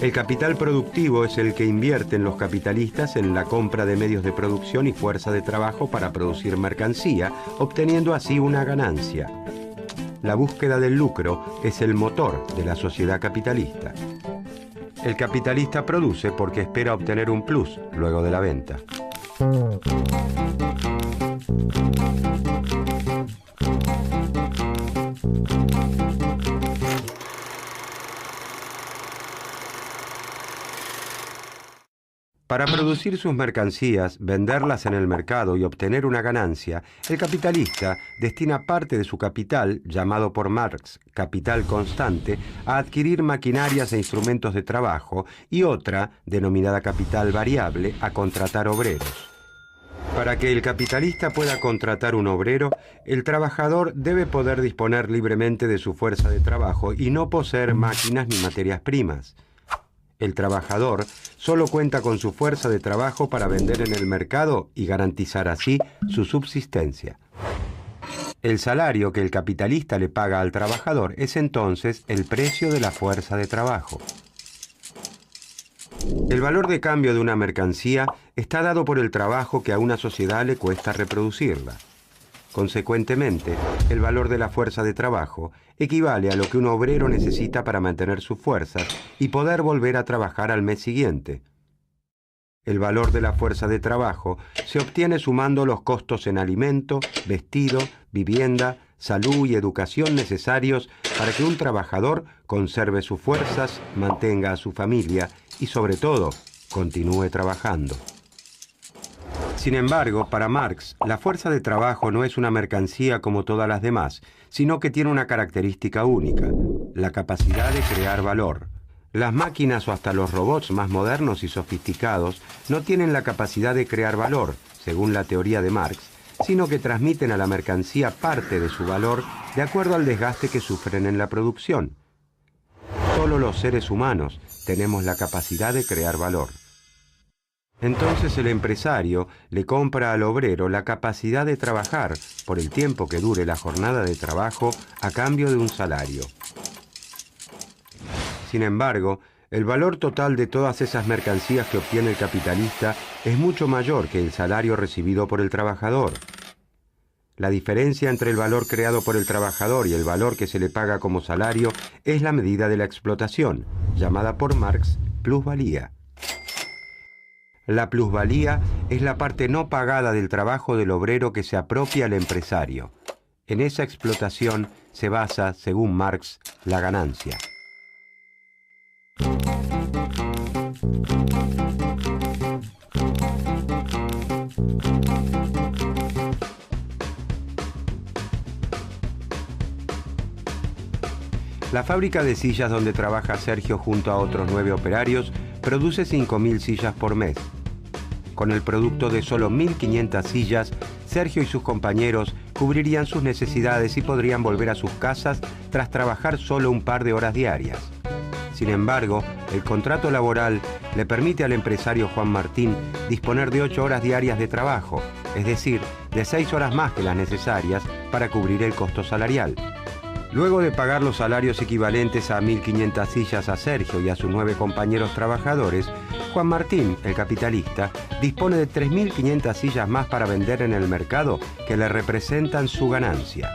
[SPEAKER 2] El capital productivo es el que invierten los capitalistas en la compra de medios de producción y fuerza de trabajo para producir mercancía, obteniendo así una ganancia. La búsqueda del lucro es el motor de la sociedad capitalista. El capitalista produce porque espera obtener un plus luego de la venta. Para producir sus mercancías, venderlas en el mercado y obtener una ganancia, el capitalista destina parte de su capital, llamado por Marx capital constante, a adquirir maquinarias e instrumentos de trabajo y otra, denominada capital variable, a contratar obreros. Para que el capitalista pueda contratar un obrero, el trabajador debe poder disponer libremente de su fuerza de trabajo y no poseer máquinas ni materias primas. El trabajador solo cuenta con su fuerza de trabajo para vender en el mercado y garantizar así su subsistencia. El salario que el capitalista le paga al trabajador es entonces el precio de la fuerza de trabajo. El valor de cambio de una mercancía está dado por el trabajo que a una sociedad le cuesta reproducirla. Consecuentemente, el valor de la fuerza de trabajo equivale a lo que un obrero necesita para mantener sus fuerzas y poder volver a trabajar al mes siguiente. El valor de la fuerza de trabajo se obtiene sumando los costos en alimento, vestido, vivienda, salud y educación necesarios para que un trabajador conserve sus fuerzas, mantenga a su familia y, sobre todo, continúe trabajando. Sin embargo, para Marx, la fuerza de trabajo no es una mercancía como todas las demás, sino que tiene una característica única, la capacidad de crear valor. Las máquinas o hasta los robots más modernos y sofisticados no tienen la capacidad de crear valor, según la teoría de Marx, sino que transmiten a la mercancía parte de su valor de acuerdo al desgaste que sufren en la producción. Solo los seres humanos tenemos la capacidad de crear valor. Entonces el empresario le compra al obrero la capacidad de trabajar por el tiempo que dure la jornada de trabajo a cambio de un salario. Sin embargo, el valor total de todas esas mercancías que obtiene el capitalista es mucho mayor que el salario recibido por el trabajador. La diferencia entre el valor creado por el trabajador y el valor que se le paga como salario es la medida de la explotación, llamada por Marx plusvalía. La plusvalía es la parte no pagada del trabajo del obrero que se apropia el empresario. En esa explotación se basa, según Marx, la ganancia. La fábrica de sillas donde trabaja Sergio junto a otros 9 operarios produce 5.000 sillas por mes. Con el producto de solo 1.500 sillas, Sergio y sus compañeros cubrirían sus necesidades y podrían volver a sus casas tras trabajar solo un par de horas diarias. Sin embargo, el contrato laboral le permite al empresario Juan Martín disponer de 8 horas diarias de trabajo, es decir, de 6 horas más que las necesarias para cubrir el costo salarial. Luego de pagar los salarios equivalentes a 1.500 sillas a Sergio y a sus 9 compañeros trabajadores, Juan Martín, el capitalista, dispone de 3.500 sillas más para vender en el mercado que le representan su ganancia.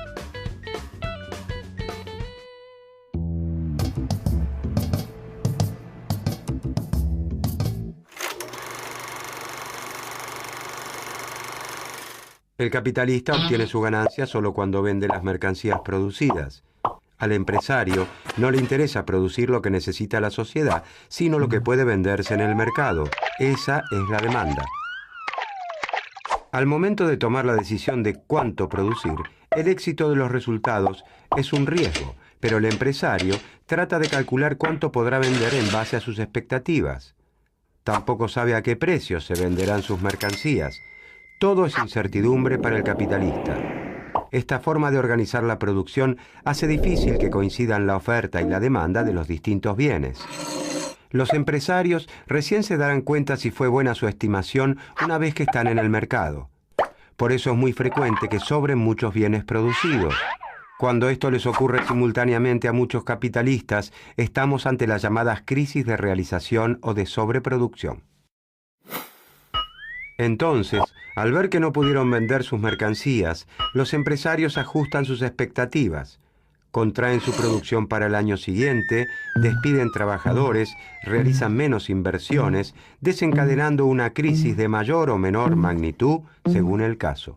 [SPEAKER 2] El capitalista obtiene su ganancia solo cuando vende las mercancías producidas. Al empresario no le interesa producir lo que necesita la sociedad, sino lo que puede venderse en el mercado. Esa es la demanda. Al momento de tomar la decisión de cuánto producir, el éxito de los resultados es un riesgo, pero el empresario trata de calcular cuánto podrá vender en base a sus expectativas. Tampoco sabe a qué precio se venderán sus mercancías. Todo es incertidumbre para el capitalista. Esta forma de organizar la producción hace difícil que coincidan la oferta y la demanda de los distintos bienes. Los empresarios recién se darán cuenta si fue buena su estimación una vez que están en el mercado. Por eso es muy frecuente que sobren muchos bienes producidos. Cuando esto les ocurre simultáneamente a muchos capitalistas, estamos ante las llamadas crisis de realización o de sobreproducción. Entonces, al ver que no pudieron vender sus mercancías, los empresarios ajustan sus expectativas, contraen su producción para el año siguiente, despiden trabajadores, realizan menos inversiones, desencadenando una crisis de mayor o menor magnitud según el caso.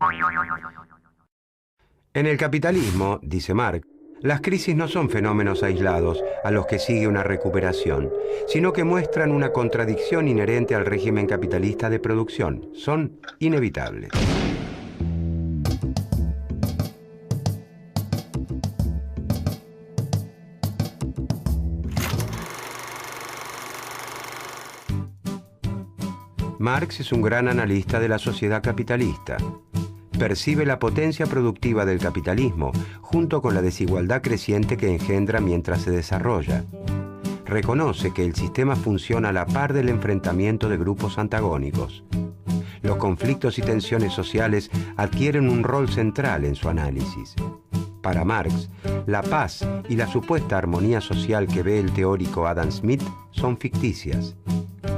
[SPEAKER 2] En el capitalismo, dice Marx, Las crisis no son fenómenos aislados a los que sigue una recuperación, sino que muestran una contradicción inherente al régimen capitalista de producción. Son inevitables. Marx es un gran analista de la sociedad capitalista. Percibe la potencia productiva del capitalismo junto con la desigualdad creciente que engendra mientras se desarrolla. Reconoce que el sistema funciona a la par del enfrentamiento de grupos antagónicos. Los conflictos y tensiones sociales adquieren un rol central en su análisis. Para Marx, la paz y la supuesta armonía social que ve el teórico Adam Smith son ficticias.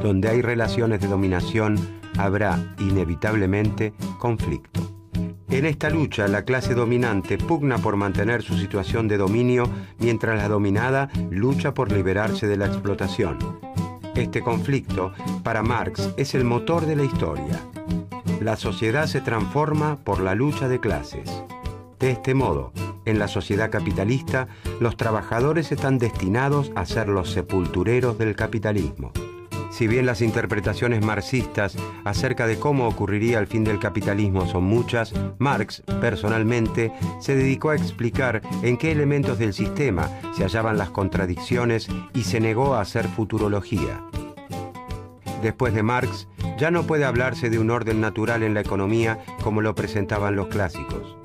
[SPEAKER 2] Donde hay relaciones de dominación, habrá inevitablemente conflicto. En esta lucha, la clase dominante pugna por mantener su situación de dominio, mientras la dominada lucha por liberarse de la explotación. Este conflicto, para Marx, es el motor de la historia. La sociedad se transforma por la lucha de clases. De este modo, en la sociedad capitalista, los trabajadores están destinados a ser los sepultureros del capitalismo. Si bien las interpretaciones marxistas acerca de cómo ocurriría el fin del capitalismo son muchas, Marx, personalmente, se dedicó a explicar en qué elementos del sistema se hallaban las contradicciones y se negó a hacer futurología. Después de Marx, ya no puede hablarse de un orden natural en la economía como lo presentaban los clásicos.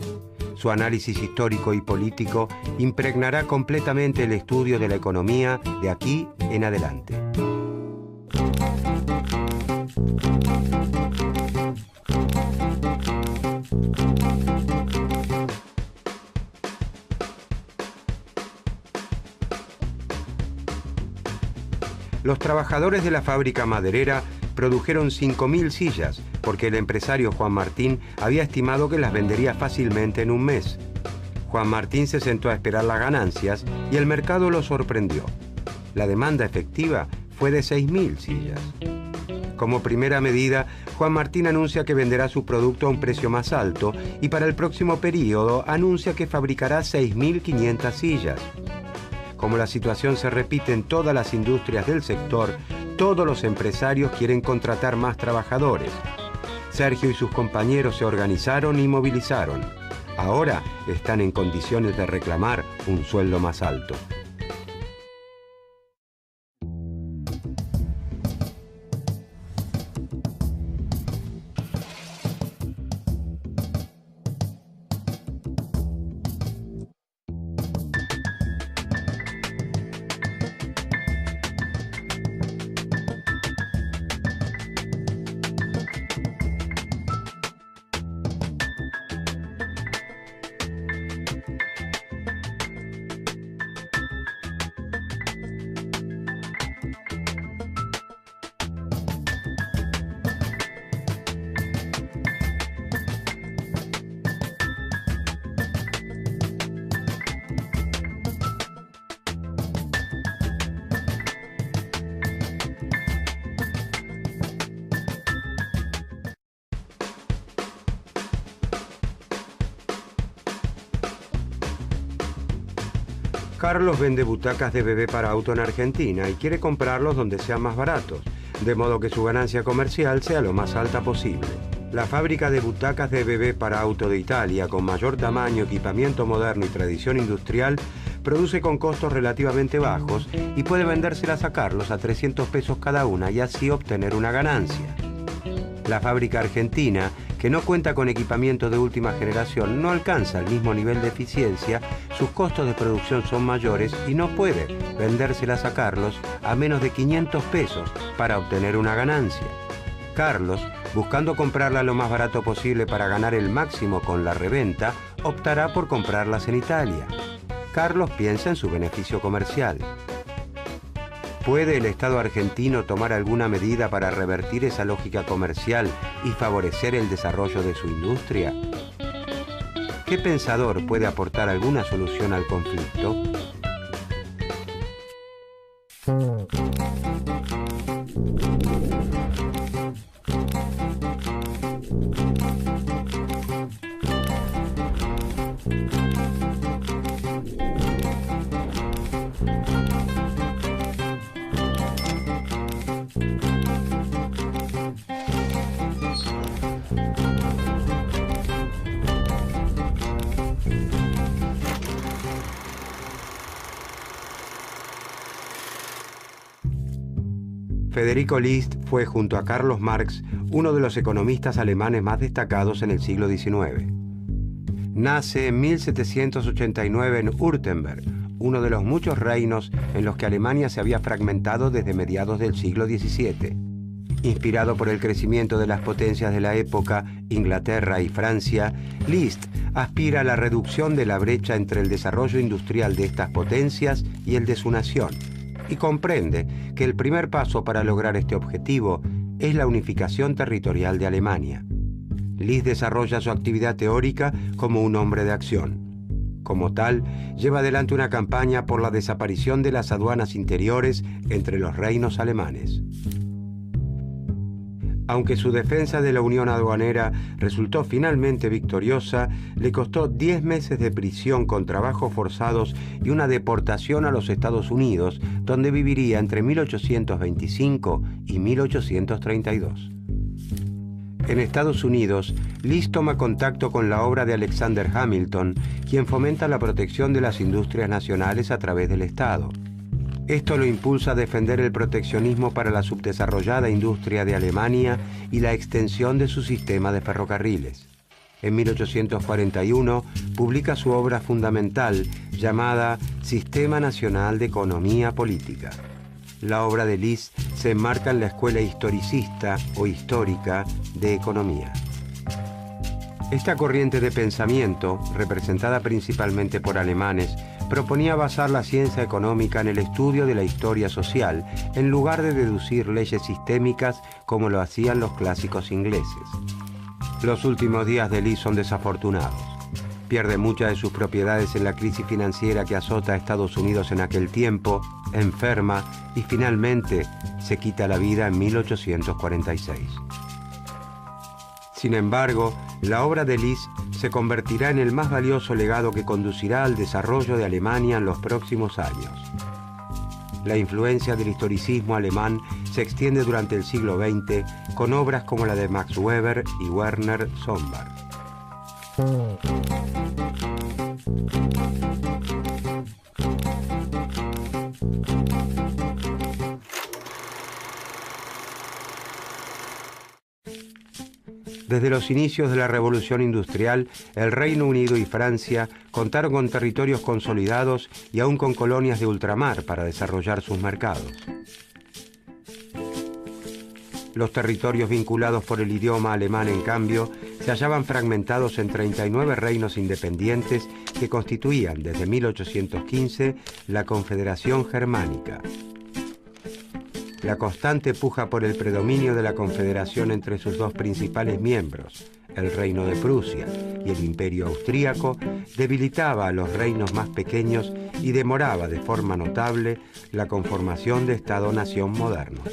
[SPEAKER 2] Su análisis histórico y político impregnará completamente el estudio de la economía de aquí en adelante. Los trabajadores de la fábrica maderera produjeron 5.000 sillas, porque el empresario Juan Martín había estimado que las vendería fácilmente en un mes. Juan Martín se sentó a esperar las ganancias y el mercado lo sorprendió. La demanda efectiva fue de 6.000 sillas. Como primera medida, Juan Martín anuncia que venderá su producto a un precio más alto y para el próximo periodo anuncia que fabricará 6.500 sillas. Como la situación se repite en todas las industrias del sector, todos los empresarios quieren contratar más trabajadores. Sergio y sus compañeros se organizaron y movilizaron. Ahora están en condiciones de reclamar un sueldo más alto. Carlos vende butacas de bebé para auto en Argentina y quiere comprarlos donde sean más baratos, de modo que su ganancia comercial sea lo más alta posible. La fábrica de butacas de bebé para auto de Italia, con mayor tamaño, equipamiento moderno y tradición industrial, produce con costos relativamente bajos y puede vendérselas a Carlos a 300 pesos cada una y así obtener una ganancia. La fábrica argentina, que no cuenta con equipamiento de última generación, no alcanza el mismo nivel de eficiencia, sus costos de producción son mayores y no puede vendérselas a Carlos a menos de 500 pesos para obtener una ganancia. Carlos, buscando comprarla lo más barato posible para ganar el máximo con la reventa, optará por comprarlas en Italia. Carlos piensa en su beneficio comercial. ¿Puede el Estado argentino tomar alguna medida para revertir esa lógica comercial y favorecer el desarrollo de su industria? ¿Qué pensador puede aportar alguna solución al conflicto? Federico List fue, junto a Carlos Marx, uno de los economistas alemanes más destacados en el siglo XIX. Nace en 1789 en Württemberg, uno de los muchos reinos en los que Alemania se había fragmentado desde mediados del siglo XVII. Inspirado por el crecimiento de las potencias de la época, Inglaterra y Francia, List aspira a la reducción de la brecha entre el desarrollo industrial de estas potencias y el de su nación, y comprende que el primer paso para lograr este objetivo es la unificación territorial de Alemania. List desarrolla su actividad teórica como un hombre de acción. Como tal, lleva adelante una campaña por la desaparición de las aduanas interiores entre los reinos alemanes. Aunque su defensa de la unión aduanera resultó finalmente victoriosa, le costó 10 meses de prisión con trabajos forzados y una deportación a los Estados Unidos, donde viviría entre 1825 y 1832. En Estados Unidos, List toma contacto con la obra de Alexander Hamilton, quien fomenta la protección de las industrias nacionales a través del Estado. Esto lo impulsa a defender el proteccionismo para la subdesarrollada industria de Alemania y la extensión de su sistema de ferrocarriles. En 1841 publica su obra fundamental llamada Sistema Nacional de Economía Política. La obra de List se enmarca en la escuela historicista o histórica de economía. Esta corriente de pensamiento, representada principalmente por alemanes, proponía basar la ciencia económica en el estudio de la historia social, en lugar de deducir leyes sistémicas como lo hacían los clásicos ingleses. Los últimos días de List son desafortunados. Pierde muchas de sus propiedades en la crisis financiera que azota a Estados Unidos en aquel tiempo, enferma y finalmente se quita la vida en 1846. Sin embargo, la obra de List se convertirá en el más valioso legado que conducirá al desarrollo de Alemania en los próximos años. La influencia del historicismo alemán se extiende durante el siglo XX con obras como la de Max Weber y Werner Sombart. Desde los inicios de la Revolución Industrial, el Reino Unido y Francia contaron con territorios consolidados y aún con colonias de ultramar para desarrollar sus mercados. Los territorios vinculados por el idioma alemán, en cambio, se hallaban fragmentados en 39 reinos independientes que constituían, desde 1815, la Confederación Germánica. La constante puja por el predominio de la Confederación entre sus dos principales miembros, el Reino de Prusia y el Imperio Austríaco, debilitaba a los reinos más pequeños y demoraba de forma notable la conformación de Estado-nación modernos.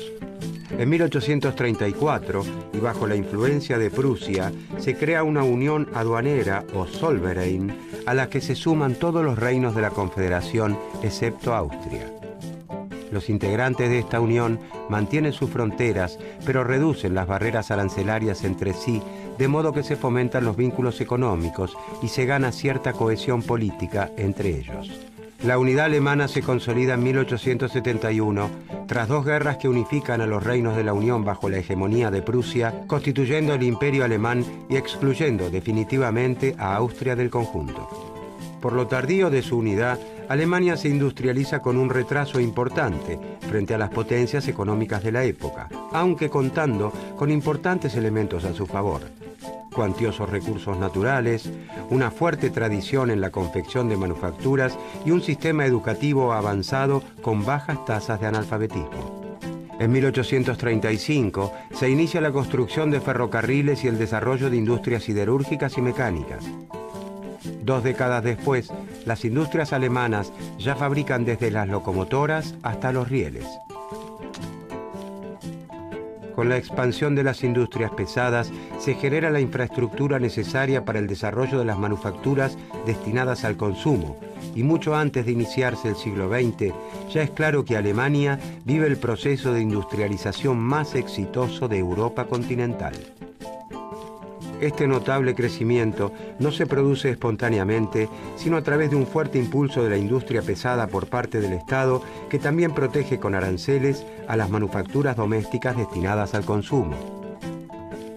[SPEAKER 2] En 1834, y bajo la influencia de Prusia, se crea una unión aduanera o Zollverein, a la que se suman todos los reinos de la Confederación, excepto Austria. Los integrantes de esta unión mantienen sus fronteras, pero reducen las barreras arancelarias entre sí, de modo que se fomentan los vínculos económicos y se gana cierta cohesión política entre ellos. La unidad alemana se consolida en 1871, tras dos guerras que unifican a los reinos de la Unión bajo la hegemonía de Prusia, constituyendo el Imperio alemán y excluyendo definitivamente a Austria del conjunto. Por lo tardío de su unidad, Alemania se industrializa con un retraso importante frente a las potencias económicas de la época, aunque contando con importantes elementos a su favor: cuantiosos recursos naturales, una fuerte tradición en la confección de manufacturas y un sistema educativo avanzado con bajas tasas de analfabetismo. En 1835 se inicia la construcción de ferrocarriles y el desarrollo de industrias siderúrgicas y mecánicas. 2 décadas después, las industrias alemanas ya fabrican desde las locomotoras hasta los rieles. Con la expansión de las industrias pesadas, se genera la infraestructura necesaria para el desarrollo de las manufacturas destinadas al consumo, y mucho antes de iniciarse el siglo XX, ya es claro que Alemania vive el proceso de industrialización más exitoso de Europa continental. Este notable crecimiento no se produce espontáneamente, sino a través de un fuerte impulso de la industria pesada por parte del Estado, que también protege con aranceles a las manufacturas domésticas destinadas al consumo.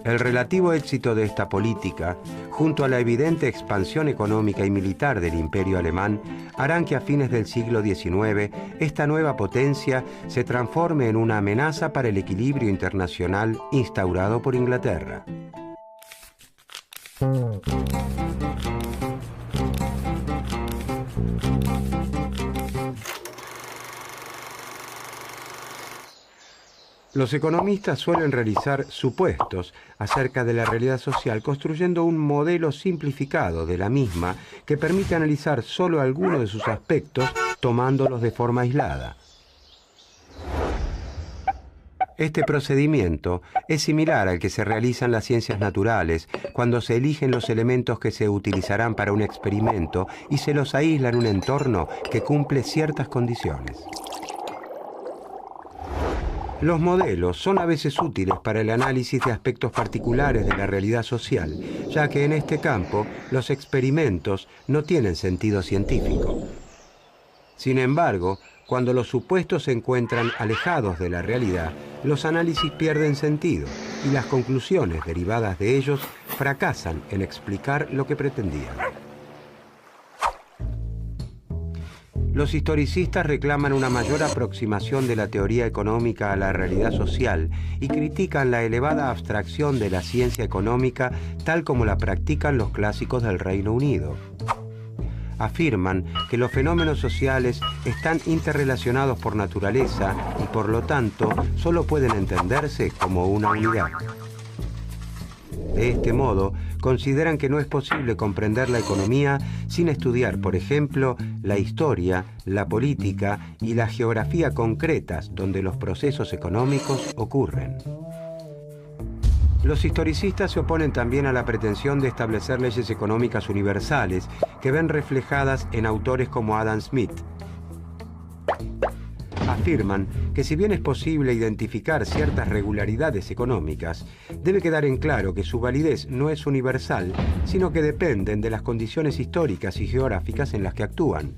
[SPEAKER 2] El relativo éxito de esta política, junto a la evidente expansión económica y militar del Imperio alemán, harán que a fines del siglo XIX esta nueva potencia se transforme en una amenaza para el equilibrio internacional instaurado por Inglaterra. Los economistas suelen realizar supuestos acerca de la realidad social construyendo un modelo simplificado de la misma que permite analizar solo algunos de sus aspectos tomándolos de forma aislada. Este procedimiento es similar al que se realiza en las ciencias naturales, cuando se eligen los elementos que se utilizarán para un experimento y se los aísla en un entorno que cumple ciertas condiciones. Los modelos son a veces útiles para el análisis de aspectos particulares de la realidad social, ya que en este campo los experimentos no tienen sentido científico. Sin embargo, cuando los supuestos se encuentran alejados de la realidad, los análisis pierden sentido y las conclusiones derivadas de ellos fracasan en explicar lo que pretendían. Los historicistas reclaman una mayor aproximación de la teoría económica a la realidad social y critican la elevada abstracción de la ciencia económica tal como la practican los clásicos del Reino Unido. Afirman que los fenómenos sociales están interrelacionados por naturaleza y por lo tanto solo pueden entenderse como una unidad. De este modo, consideran que no es posible comprender la economía sin estudiar, por ejemplo, la historia, la política y la geografía concretas donde los procesos económicos ocurren. Los historicistas se oponen también a la pretensión de establecer leyes económicas universales que ven reflejadas en autores como Adam Smith. Afirman que si bien es posible identificar ciertas regularidades económicas, debe quedar en claro que su validez no es universal, sino que dependen de las condiciones históricas y geográficas en las que actúan.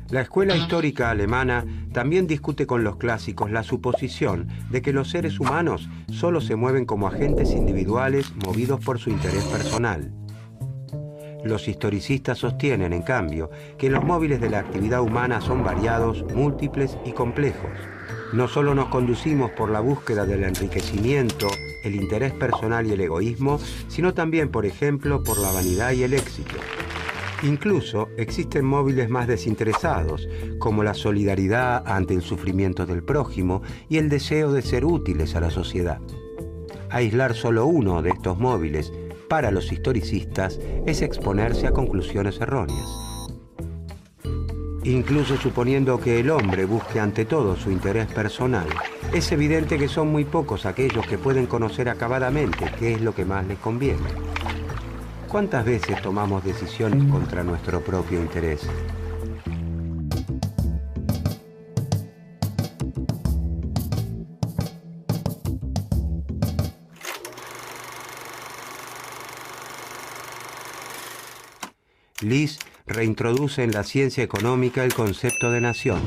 [SPEAKER 2] La escuela histórica alemana también discute con los clásicos la suposición de que los seres humanos solo se mueven como agentes individuales movidos por su interés personal. Los historicistas sostienen, en cambio, que los móviles de la actividad humana son variados, múltiples y complejos. No solo nos conducimos por la búsqueda del enriquecimiento, el interés personal y el egoísmo, sino también, por ejemplo, por la vanidad y el éxito. Incluso existen móviles más desinteresados, como la solidaridad ante el sufrimiento del prójimo y el deseo de ser útiles a la sociedad. Aislar solo uno de estos móviles para los historicistas es exponerse a conclusiones erróneas. Incluso suponiendo que el hombre busque ante todo su interés personal, es evidente que son muy pocos aquellos que pueden conocer acabadamente qué es lo que más les conviene. ¿Cuántas veces tomamos decisiones contra nuestro propio interés? List reintroduce en la ciencia económica el concepto de nación.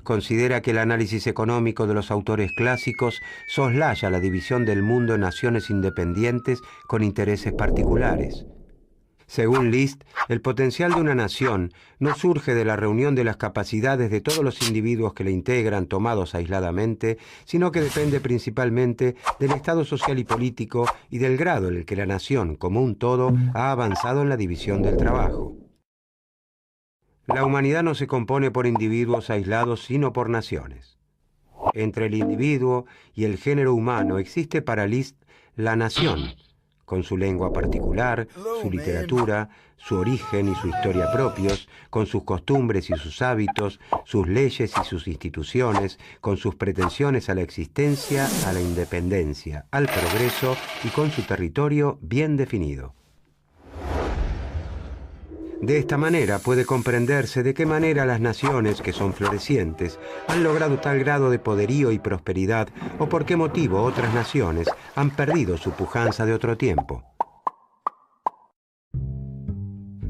[SPEAKER 2] Considera que el análisis económico de los autores clásicos soslaya la división del mundo en naciones independientes con intereses particulares. Según List, el potencial de una nación no surge de la reunión de las capacidades de todos los individuos que la integran tomados aisladamente, sino que depende principalmente del estado social y político y del grado en el que la nación, como un todo, ha avanzado en la división del trabajo. La humanidad no se compone por individuos aislados, sino por naciones. Entre el individuo y el género humano existe para List la nación, con su lengua particular, su literatura, su origen y su historia propios, con sus costumbres y sus hábitos, sus leyes y sus instituciones, con sus pretensiones a la existencia, a la independencia, al progreso y con su territorio bien definido. De esta manera puede comprenderse de qué manera las naciones que son florecientes han logrado tal grado de poderío y prosperidad o por qué motivo otras naciones han perdido su pujanza de otro tiempo.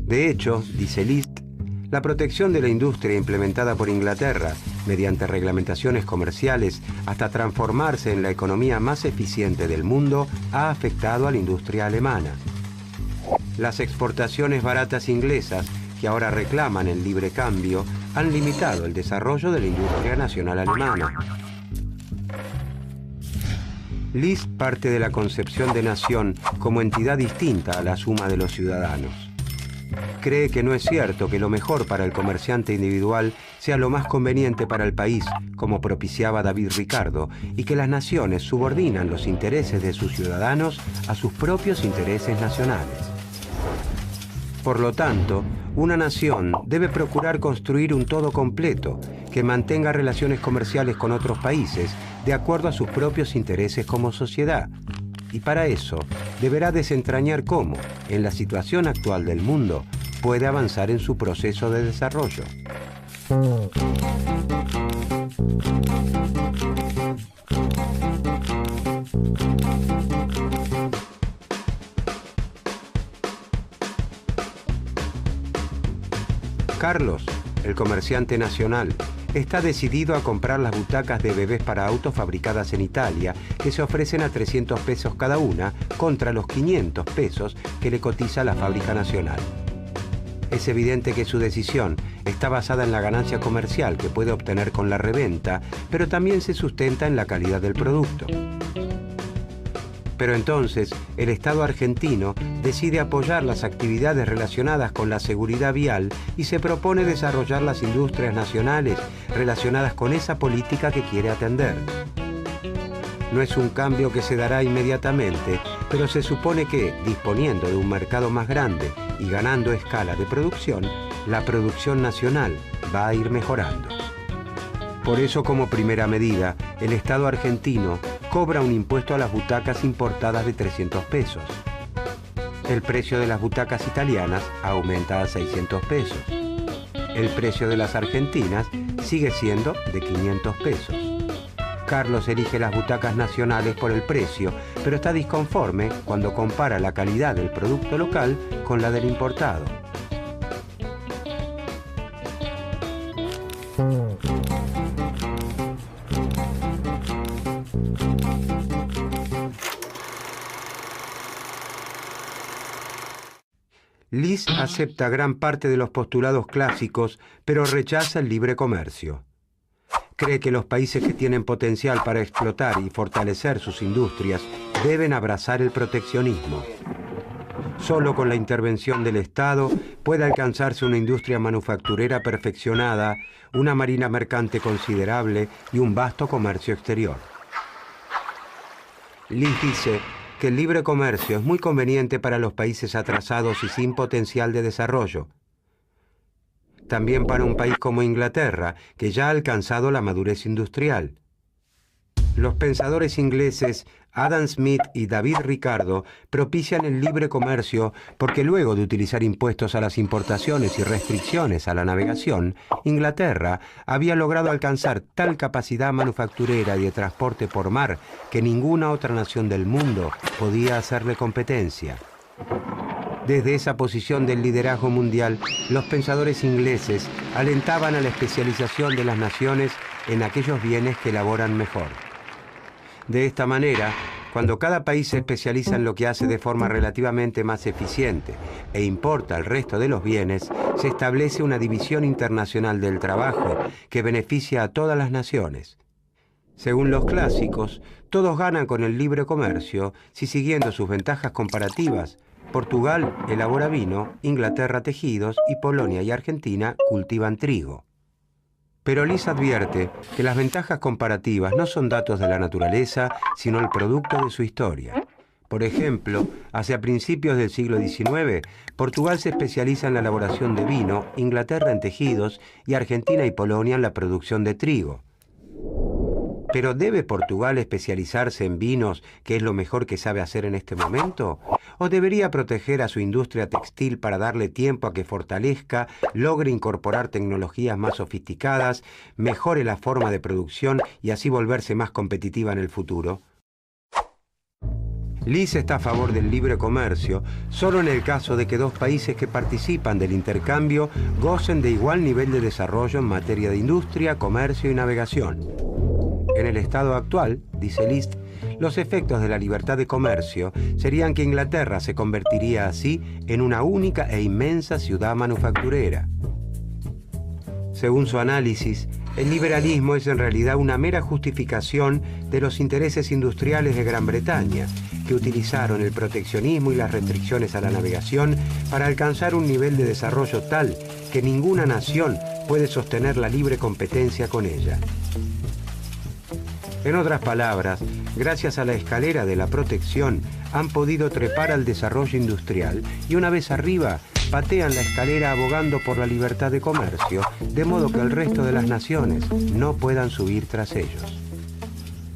[SPEAKER 2] De hecho, dice List, la protección de la industria implementada por Inglaterra, mediante reglamentaciones comerciales hasta transformarse en la economía más eficiente del mundo, ha afectado a la industria alemana. Las exportaciones baratas inglesas, que ahora reclaman el libre cambio, han limitado el desarrollo de la industria nacional alemana. List parte de la concepción de nación como entidad distinta a la suma de los ciudadanos. Cree que no es cierto que lo mejor para el comerciante individual sea lo más conveniente para el país, como propiciaba David Ricardo, y que las naciones subordinan los intereses de sus ciudadanos a sus propios intereses nacionales. Por lo tanto, una nación debe procurar construir un todo completo que mantenga relaciones comerciales con otros países de acuerdo a sus propios intereses como sociedad. Y para eso, deberá desentrañar cómo, en la situación actual del mundo, puede avanzar en su proceso de desarrollo. Carlos, el comerciante nacional, está decidido a comprar las butacas de bebés para autos fabricadas en Italia, que se ofrecen a 300 pesos cada una, contra los 500 pesos que le cotiza la fábrica nacional. Es evidente que su decisión está basada en la ganancia comercial que puede obtener con la reventa, pero también se sustenta en la calidad del producto. Pero entonces, el Estado argentino decide apoyar las actividades relacionadas con la seguridad vial y se propone desarrollar las industrias nacionales relacionadas con esa política que quiere atender. No es un cambio que se dará inmediatamente, pero se supone que, disponiendo de un mercado más grande y ganando escala de producción, la producción nacional va a ir mejorando. Por eso, como primera medida, el Estado argentino cobra un impuesto a las butacas importadas de 300 pesos. El precio de las butacas italianas aumenta a 600 pesos. El precio de las argentinas sigue siendo de 500 pesos. Carlos elige las butacas nacionales por el precio, pero está disconforme cuando compara la calidad del producto local con la del importado. List acepta gran parte de los postulados clásicos, pero rechaza el libre comercio. Cree que los países que tienen potencial para explotar y fortalecer sus industrias deben abrazar el proteccionismo. Solo con la intervención del Estado puede alcanzarse una industria manufacturera perfeccionada, una marina mercante considerable y un vasto comercio exterior. List dice que el libre comercio es muy conveniente para los países atrasados y sin potencial de desarrollo. También para un país como Inglaterra, que ya ha alcanzado la madurez industrial. Los pensadores ingleses Adam Smith y David Ricardo propician el libre comercio porque luego de utilizar impuestos a las importaciones y restricciones a la navegación, Inglaterra había logrado alcanzar tal capacidad manufacturera y de transporte por mar que ninguna otra nación del mundo podía hacerle competencia. Desde esa posición del liderazgo mundial, los pensadores ingleses alentaban a la especialización de las naciones en aquellos bienes que elaboran mejor. De esta manera, cuando cada país se especializa en lo que hace de forma relativamente más eficiente e importa el resto de los bienes, se establece una división internacional del trabajo que beneficia a todas las naciones. Según los clásicos, todos ganan con el libre comercio si, siguiendo sus ventajas comparativas, Portugal elabora vino, Inglaterra tejidos y Polonia y Argentina cultivan trigo. Pero List advierte que las ventajas comparativas no son datos de la naturaleza, sino el producto de su historia. Por ejemplo, hacia principios del siglo XIX, Portugal se especializa en la elaboración de vino, Inglaterra en tejidos y Argentina y Polonia en la producción de trigo. Pero ¿debe Portugal especializarse en vinos, que es lo mejor que sabe hacer en este momento? ¿O debería proteger a su industria textil para darle tiempo a que fortalezca, logre incorporar tecnologías más sofisticadas, mejore la forma de producción y así volverse más competitiva en el futuro? Liz está a favor del libre comercio solo en el caso de que dos países que participan del intercambio gocen de igual nivel de desarrollo en materia de industria, comercio y navegación. En el estado actual, dice List, los efectos de la libertad de comercio serían que Inglaterra se convertiría así en una única e inmensa ciudad manufacturera. Según su análisis, el liberalismo es en realidad una mera justificación de los intereses industriales de Gran Bretaña, que utilizaron el proteccionismo y las restricciones a la navegación para alcanzar un nivel de desarrollo tal que ninguna nación puede sostener la libre competencia con ella. En otras palabras, gracias a la escalera de la protección, han podido trepar al desarrollo industrial y una vez arriba, patean la escalera abogando por la libertad de comercio, de modo que el resto de las naciones no puedan subir tras ellos.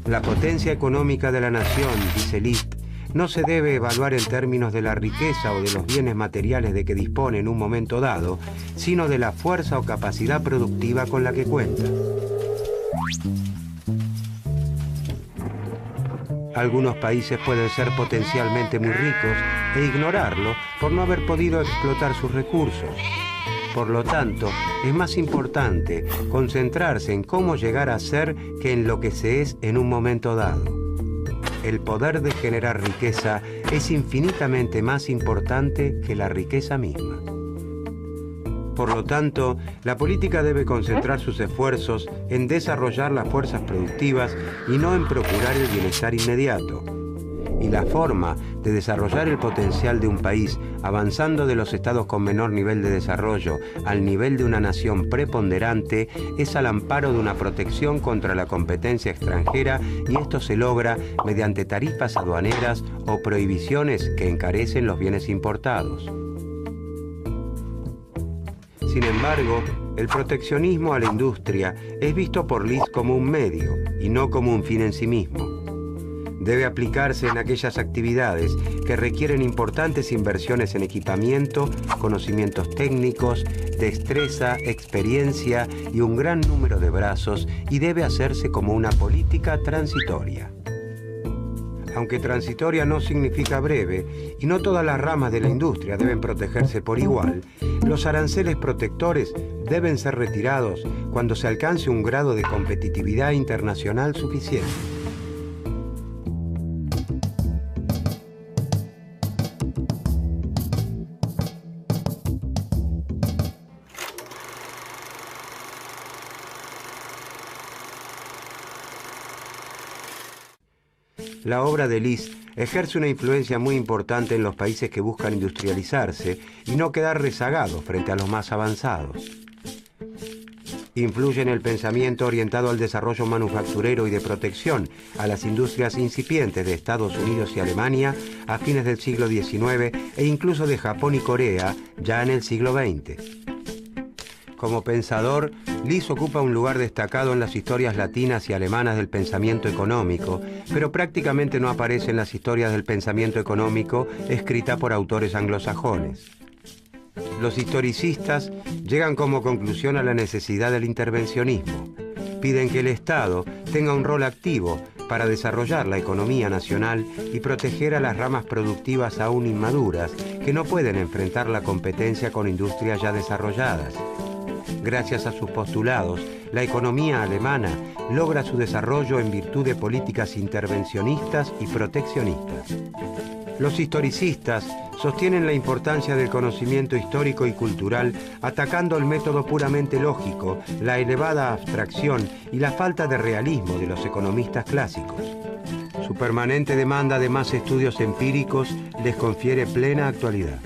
[SPEAKER 2] La potencia económica de la nación, dice List, no se debe evaluar en términos de la riqueza o de los bienes materiales de que dispone en un momento dado, sino de la fuerza o capacidad productiva con la que cuenta. Algunos países pueden ser potencialmente muy ricos e ignorarlo por no haber podido explotar sus recursos. Por lo tanto, es más importante concentrarse en cómo llegar a ser que en lo que se es en un momento dado. El poder de generar riqueza es infinitamente más importante que la riqueza misma. Por lo tanto, la política debe concentrar sus esfuerzos en desarrollar las fuerzas productivas y no en procurar el bienestar inmediato. Y la forma de desarrollar el potencial de un país, avanzando de los estados con menor nivel de desarrollo al nivel de una nación preponderante, es al amparo de una protección contra la competencia extranjera, y esto se logra mediante tarifas aduaneras o prohibiciones que encarecen los bienes importados. Sin embargo, el proteccionismo a la industria es visto por List como un medio y no como un fin en sí mismo. Debe aplicarse en aquellas actividades que requieren importantes inversiones en equipamiento, conocimientos técnicos, destreza, experiencia y un gran número de brazos, y debe hacerse como una política transitoria. Aunque transitoria no significa breve, y no todas las ramas de la industria deben protegerse por igual, los aranceles protectores deben ser retirados cuando se alcance un grado de competitividad internacional suficiente. La obra de List ejerce una influencia muy importante en los países que buscan industrializarse y no quedar rezagados frente a los más avanzados. Influye en el pensamiento orientado al desarrollo manufacturero y de protección a las industrias incipientes de Estados Unidos y Alemania a fines del siglo XIX e incluso de Japón y Corea ya en el siglo XX. Como pensador, List ocupa un lugar destacado en las historias latinas y alemanas del pensamiento económico, pero prácticamente no aparece en las historias del pensamiento económico escritas por autores anglosajones. Los historicistas llegan como conclusión a la necesidad del intervencionismo. Piden que el Estado tenga un rol activo para desarrollar la economía nacional y proteger a las ramas productivas aún inmaduras que no pueden enfrentar la competencia con industrias ya desarrolladas. Gracias a sus postulados, la economía alemana logra su desarrollo en virtud de políticas intervencionistas y proteccionistas. Los historicistas sostienen la importancia del conocimiento histórico y cultural, atacando el método puramente lógico, la elevada abstracción y la falta de realismo de los economistas clásicos. Su permanente demanda de más estudios empíricos les confiere plena actualidad.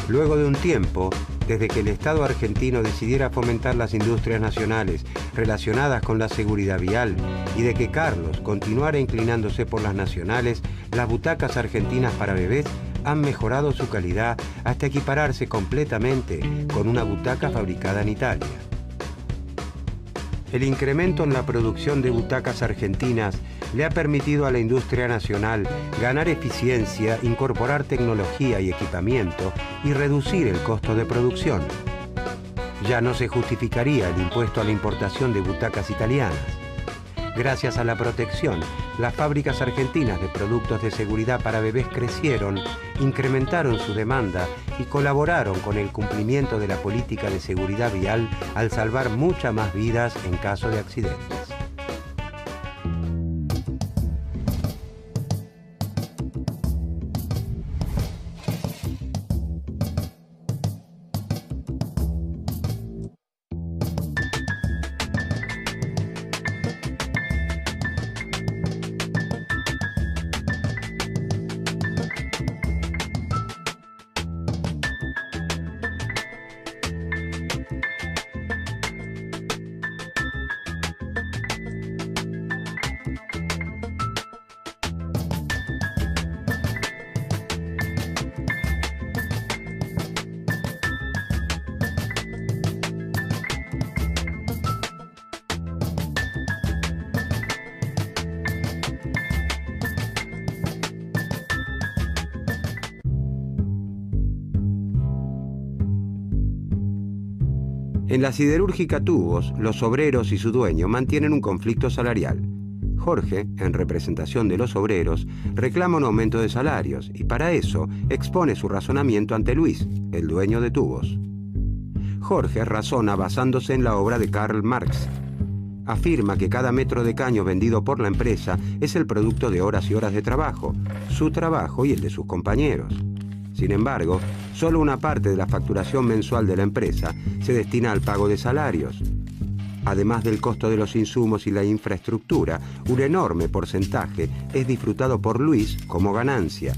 [SPEAKER 2] Luego de un tiempo, desde que el Estado argentino decidiera fomentar las industrias nacionales relacionadas con la seguridad vial y de que Carlos continuara inclinándose por las nacionales, las butacas argentinas para bebés han mejorado su calidad hasta equipararse completamente con una butaca fabricada en Italia. El incremento en la producción de butacas argentinas le ha permitido a la industria nacional ganar eficiencia, incorporar tecnología y equipamiento y reducir el costo de producción. Ya no se justificaría el impuesto a la importación de butacas italianas. Gracias a la protección, las fábricas argentinas de productos de seguridad para bebés crecieron, incrementaron su demanda y colaboraron con el cumplimiento de la política de seguridad vial al salvar muchas más vidas en caso de accidentes. En la siderúrgica Tubos, los obreros y su dueño mantienen un conflicto salarial. Jorge, en representación de los obreros, reclama un aumento de salarios y para eso expone su razonamiento ante Luis, el dueño de Tubos. Jorge razona basándose en la obra de Karl Marx. Afirma que cada metro de caño vendido por la empresa es el producto de horas y horas de trabajo, su trabajo y el de sus compañeros. Sin embargo, solo una parte de la facturación mensual de la empresa se destina al pago de salarios. Además del costo de los insumos y la infraestructura, un enorme porcentaje es disfrutado por Luis como ganancia.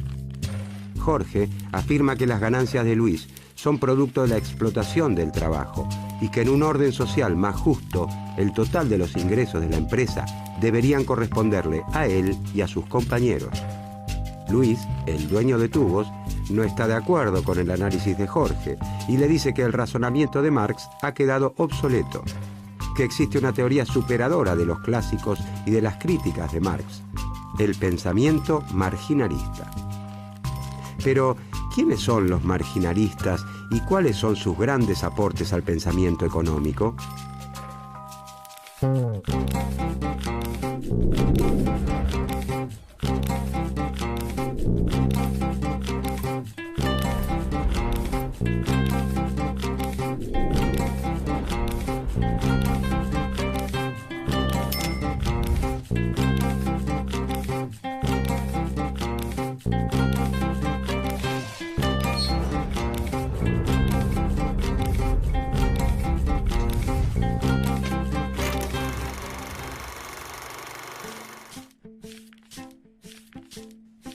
[SPEAKER 2] Jorge afirma que las ganancias de Luis son producto de la explotación del trabajo y que en un orden social más justo, el total de los ingresos de la empresa deberían corresponderle a él y a sus compañeros. Luis, el dueño de Tubos, no está de acuerdo con el análisis de Jorge y le dice que el razonamiento de Marx ha quedado obsoleto, que existe una teoría superadora de los clásicos y de las críticas de Marx, el pensamiento marginalista. Pero, ¿quiénes son los marginalistas y cuáles son sus grandes aportes al pensamiento económico?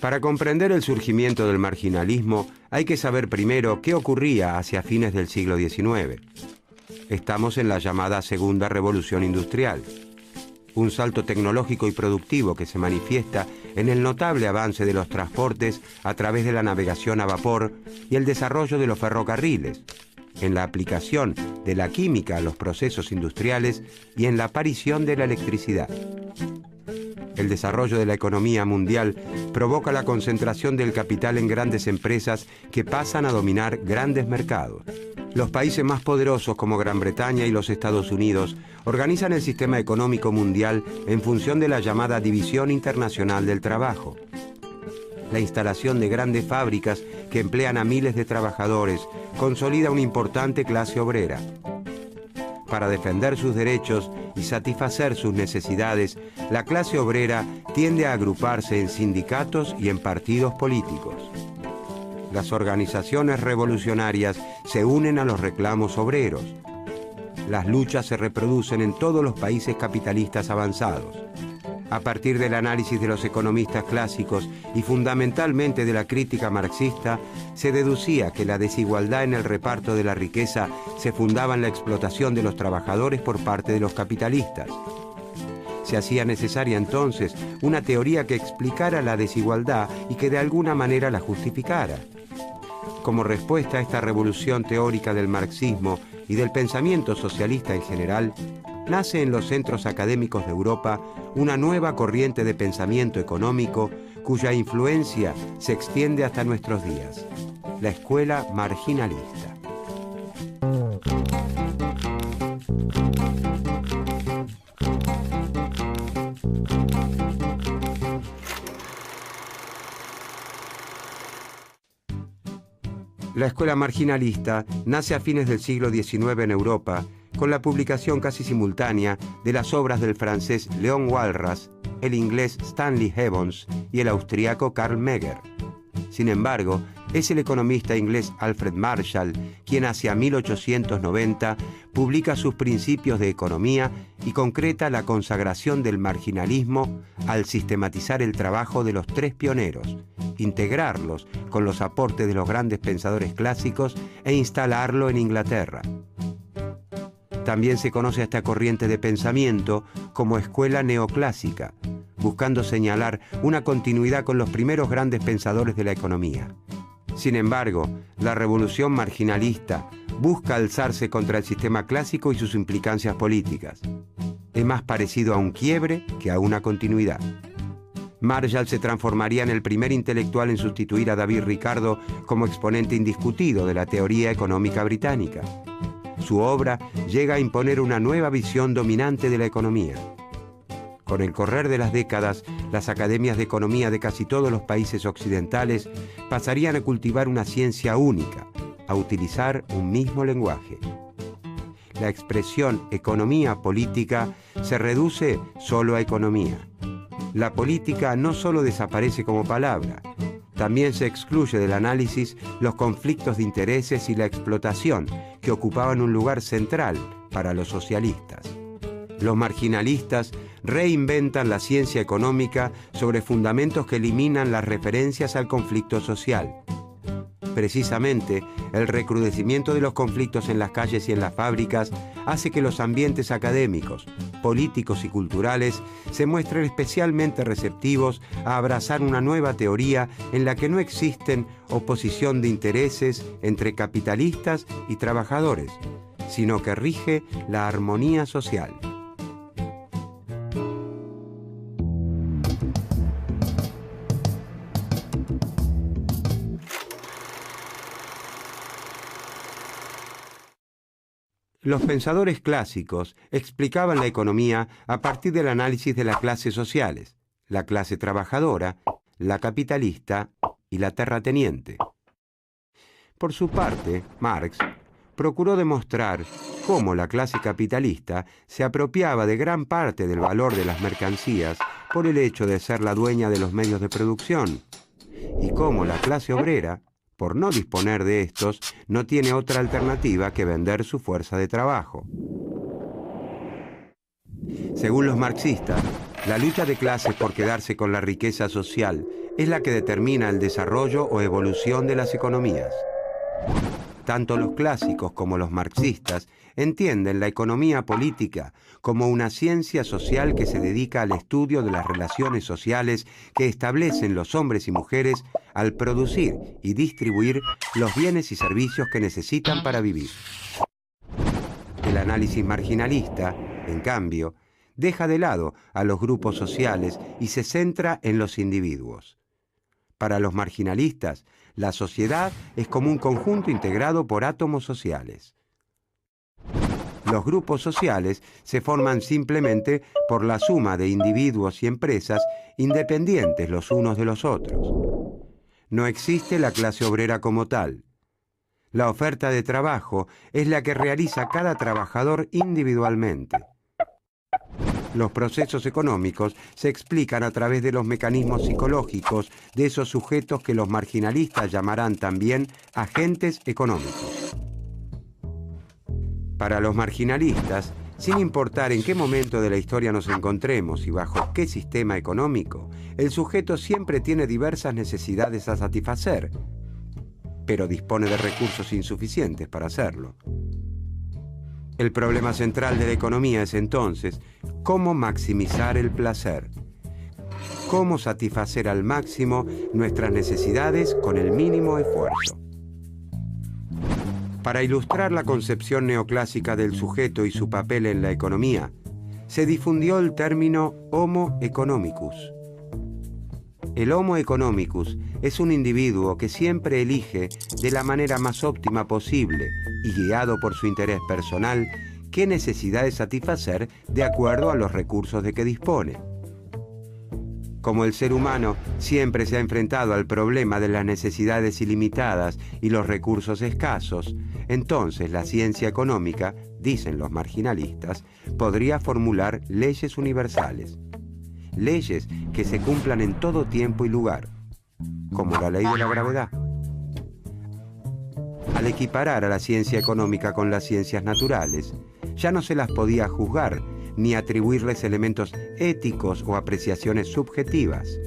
[SPEAKER 2] Para comprender el surgimiento del marginalismo, hay que saber primero qué ocurría hacia fines del siglo XIX. Estamos en la llamada Segunda Revolución Industrial, un salto tecnológico y productivo que se manifiesta en el notable avance de los transportes a través de la navegación a vapor y el desarrollo de los ferrocarriles, en la aplicación de la química a los procesos industriales y en la aparición de la electricidad. El desarrollo de la economía mundial provoca la concentración del capital en grandes empresas que pasan a dominar grandes mercados. Los países más poderosos como Gran Bretaña y los Estados Unidos organizan el sistema económico mundial en función de la llamada División Internacional del Trabajo. La instalación de grandes fábricas que emplean a miles de trabajadores consolida una importante clase obrera. Para defender sus derechos y satisfacer sus necesidades, la clase obrera tiende a agruparse en sindicatos y en partidos políticos. Las organizaciones revolucionarias se unen a los reclamos obreros. Las luchas se reproducen en todos los países capitalistas avanzados. A partir del análisis de los economistas clásicos y fundamentalmente de la crítica marxista, se deducía que la desigualdad en el reparto de la riqueza se fundaba en la explotación de los trabajadores por parte de los capitalistas. Se hacía necesaria entonces una teoría que explicara la desigualdad y que de alguna manera la justificara. Como respuesta a esta revolución teórica del marxismo y del pensamiento socialista en general, nace en los centros académicos de Europa una nueva corriente de pensamiento económico cuya influencia se extiende hasta nuestros días, la escuela marginalista. La escuela marginalista nace a fines del siglo XIX en Europa con la publicación casi simultánea de las obras del francés Léon Walras, el inglés Stanley Evans y el austríaco Karl Megger. Sin embargo, es el economista inglés Alfred Marshall quien hacia 1890 publica sus principios de economía y concreta la consagración del marginalismo al sistematizar el trabajo de los tres pioneros, integrarlos con los aportes de los grandes pensadores clásicos e instalarlo en Inglaterra. También se conoce a esta corriente de pensamiento como escuela neoclásica, buscando señalar una continuidad con los primeros grandes pensadores de la economía. Sin embargo, la revolución marginalista busca alzarse contra el sistema clásico y sus implicancias políticas. Es más parecido a un quiebre que a una continuidad. Marshall se transformaría en el primer intelectual en sustituir a David Ricardo como exponente indiscutido de la teoría económica británica. Su obra llega a imponer una nueva visión dominante de la economía. Con el correr de las décadas, las academias de economía de casi todos los países occidentales pasarían a cultivar una ciencia única, a utilizar un mismo lenguaje. La expresión economía política se reduce solo a economía. La política no solo desaparece como palabra, también se excluye del análisis los conflictos de intereses y la explotación que ocupaban un lugar central para los socialistas. Los marginalistas reinventan la ciencia económica sobre fundamentos que eliminan las referencias al conflicto social. Precisamente, el recrudecimiento de los conflictos en las calles y en las fábricas hace que los ambientes académicos, políticos y culturales se muestren especialmente receptivos a abrazar una nueva teoría en la que no existen oposición de intereses entre capitalistas y trabajadores, sino que rige la armonía social. Los pensadores clásicos explicaban la economía a partir del análisis de las clases sociales, la clase trabajadora, la capitalista y la terrateniente. Por su parte, Marx procuró demostrar cómo la clase capitalista se apropiaba de gran parte del valor de las mercancías por el hecho de ser la dueña de los medios de producción, y cómo la clase obrera, por no disponer de estos, no tiene otra alternativa que vender su fuerza de trabajo. Según los marxistas, la lucha de clases por quedarse con la riqueza social es la que determina el desarrollo o evolución de las economías. Tanto los clásicos como los marxistas entienden la economía política como una ciencia social que se dedica al estudio de las relaciones sociales que establecen los hombres y mujeres al producir y distribuir los bienes y servicios que necesitan para vivir. El análisis marginalista, en cambio, deja de lado a los grupos sociales y se centra en los individuos. Para los marginalistas, la sociedad es como un conjunto integrado por átomos sociales. Los grupos sociales se forman simplemente por la suma de individuos y empresas independientes los unos de los otros. No existe la clase obrera como tal. La oferta de trabajo es la que realiza cada trabajador individualmente. Los procesos económicos se explican a través de los mecanismos psicológicos de esos sujetos que los marginalistas llamarán también agentes económicos. Para los marginalistas, Sin importar en qué momento de la historia nos encontremos y bajo qué sistema económico, el sujeto siempre tiene diversas necesidades a satisfacer, pero dispone de recursos insuficientes para hacerlo. El problema central de la economía es entonces cómo maximizar el placer, cómo satisfacer al máximo nuestras necesidades con el mínimo esfuerzo. Para ilustrar la concepción neoclásica del sujeto y su papel en la economía, se difundió el término Homo economicus. El Homo economicus es un individuo que siempre elige de la manera más óptima posible y guiado por su interés personal qué necesidades satisfacer de acuerdo a los recursos de que dispone. Como el ser humano siempre se ha enfrentado al problema de las necesidades ilimitadas y los recursos escasos, entonces la ciencia económica, dicen los marginalistas, podría formular leyes universales. Leyes que se cumplan en todo tiempo y lugar, como la ley de la gravedad. Al equiparar a la ciencia económica con las ciencias naturales, ya no se las podía juzgar ni atribuirles elementos éticos o apreciaciones subjetivas.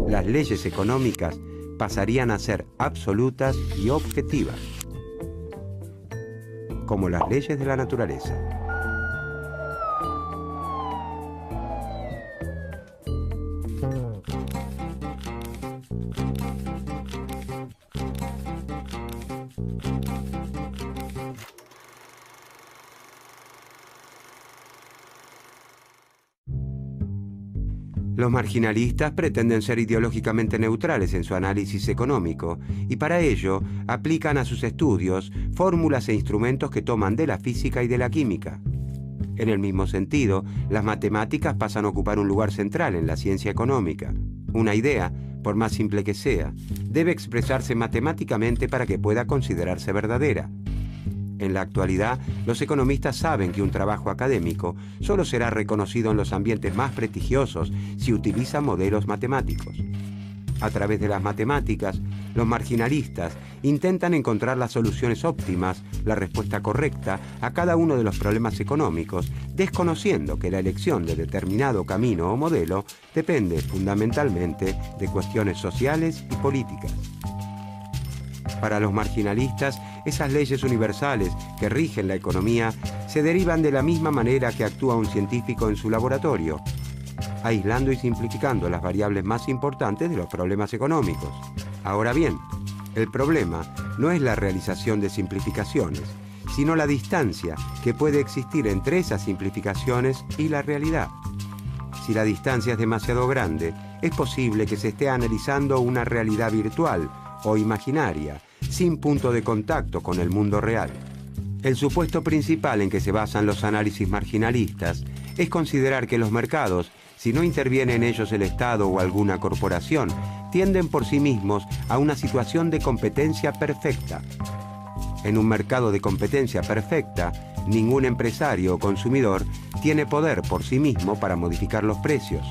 [SPEAKER 2] Las leyes económicas pasarían a ser absolutas y objetivas, como las leyes de la naturaleza. Los marginalistas pretenden ser ideológicamente neutrales en su análisis económico y para ello aplican a sus estudios fórmulas e instrumentos que toman de la física y de la química. En el mismo sentido, las matemáticas pasan a ocupar un lugar central en la ciencia económica. Una idea, por más simple que sea, debe expresarse matemáticamente para que pueda considerarse verdadera. En la actualidad, los economistas saben que un trabajo académico solo será reconocido en los ambientes más prestigiosos si utiliza modelos matemáticos. A través de las matemáticas, los marginalistas intentan encontrar las soluciones óptimas, la respuesta correcta a cada uno de los problemas económicos, desconociendo que la elección de determinado camino o modelo depende fundamentalmente de cuestiones sociales y políticas. Para los marginalistas, esas leyes universales que rigen la economía se derivan de la misma manera que actúa un científico en su laboratorio, aislando y simplificando las variables más importantes de los problemas económicos. Ahora bien, el problema no es la realización de simplificaciones, sino la distancia que puede existir entre esas simplificaciones y la realidad. Si la distancia es demasiado grande, es posible que se esté analizando una realidad virtual o imaginaria, sin punto de contacto con el mundo real. El supuesto principal en que se basan los análisis marginalistas es considerar que los mercados, si no interviene en ellos el Estado o alguna corporación, tienden por sí mismos a una situación de competencia perfecta. En un mercado de competencia perfecta, ningún empresario o consumidor tiene poder por sí mismo para modificar los precios.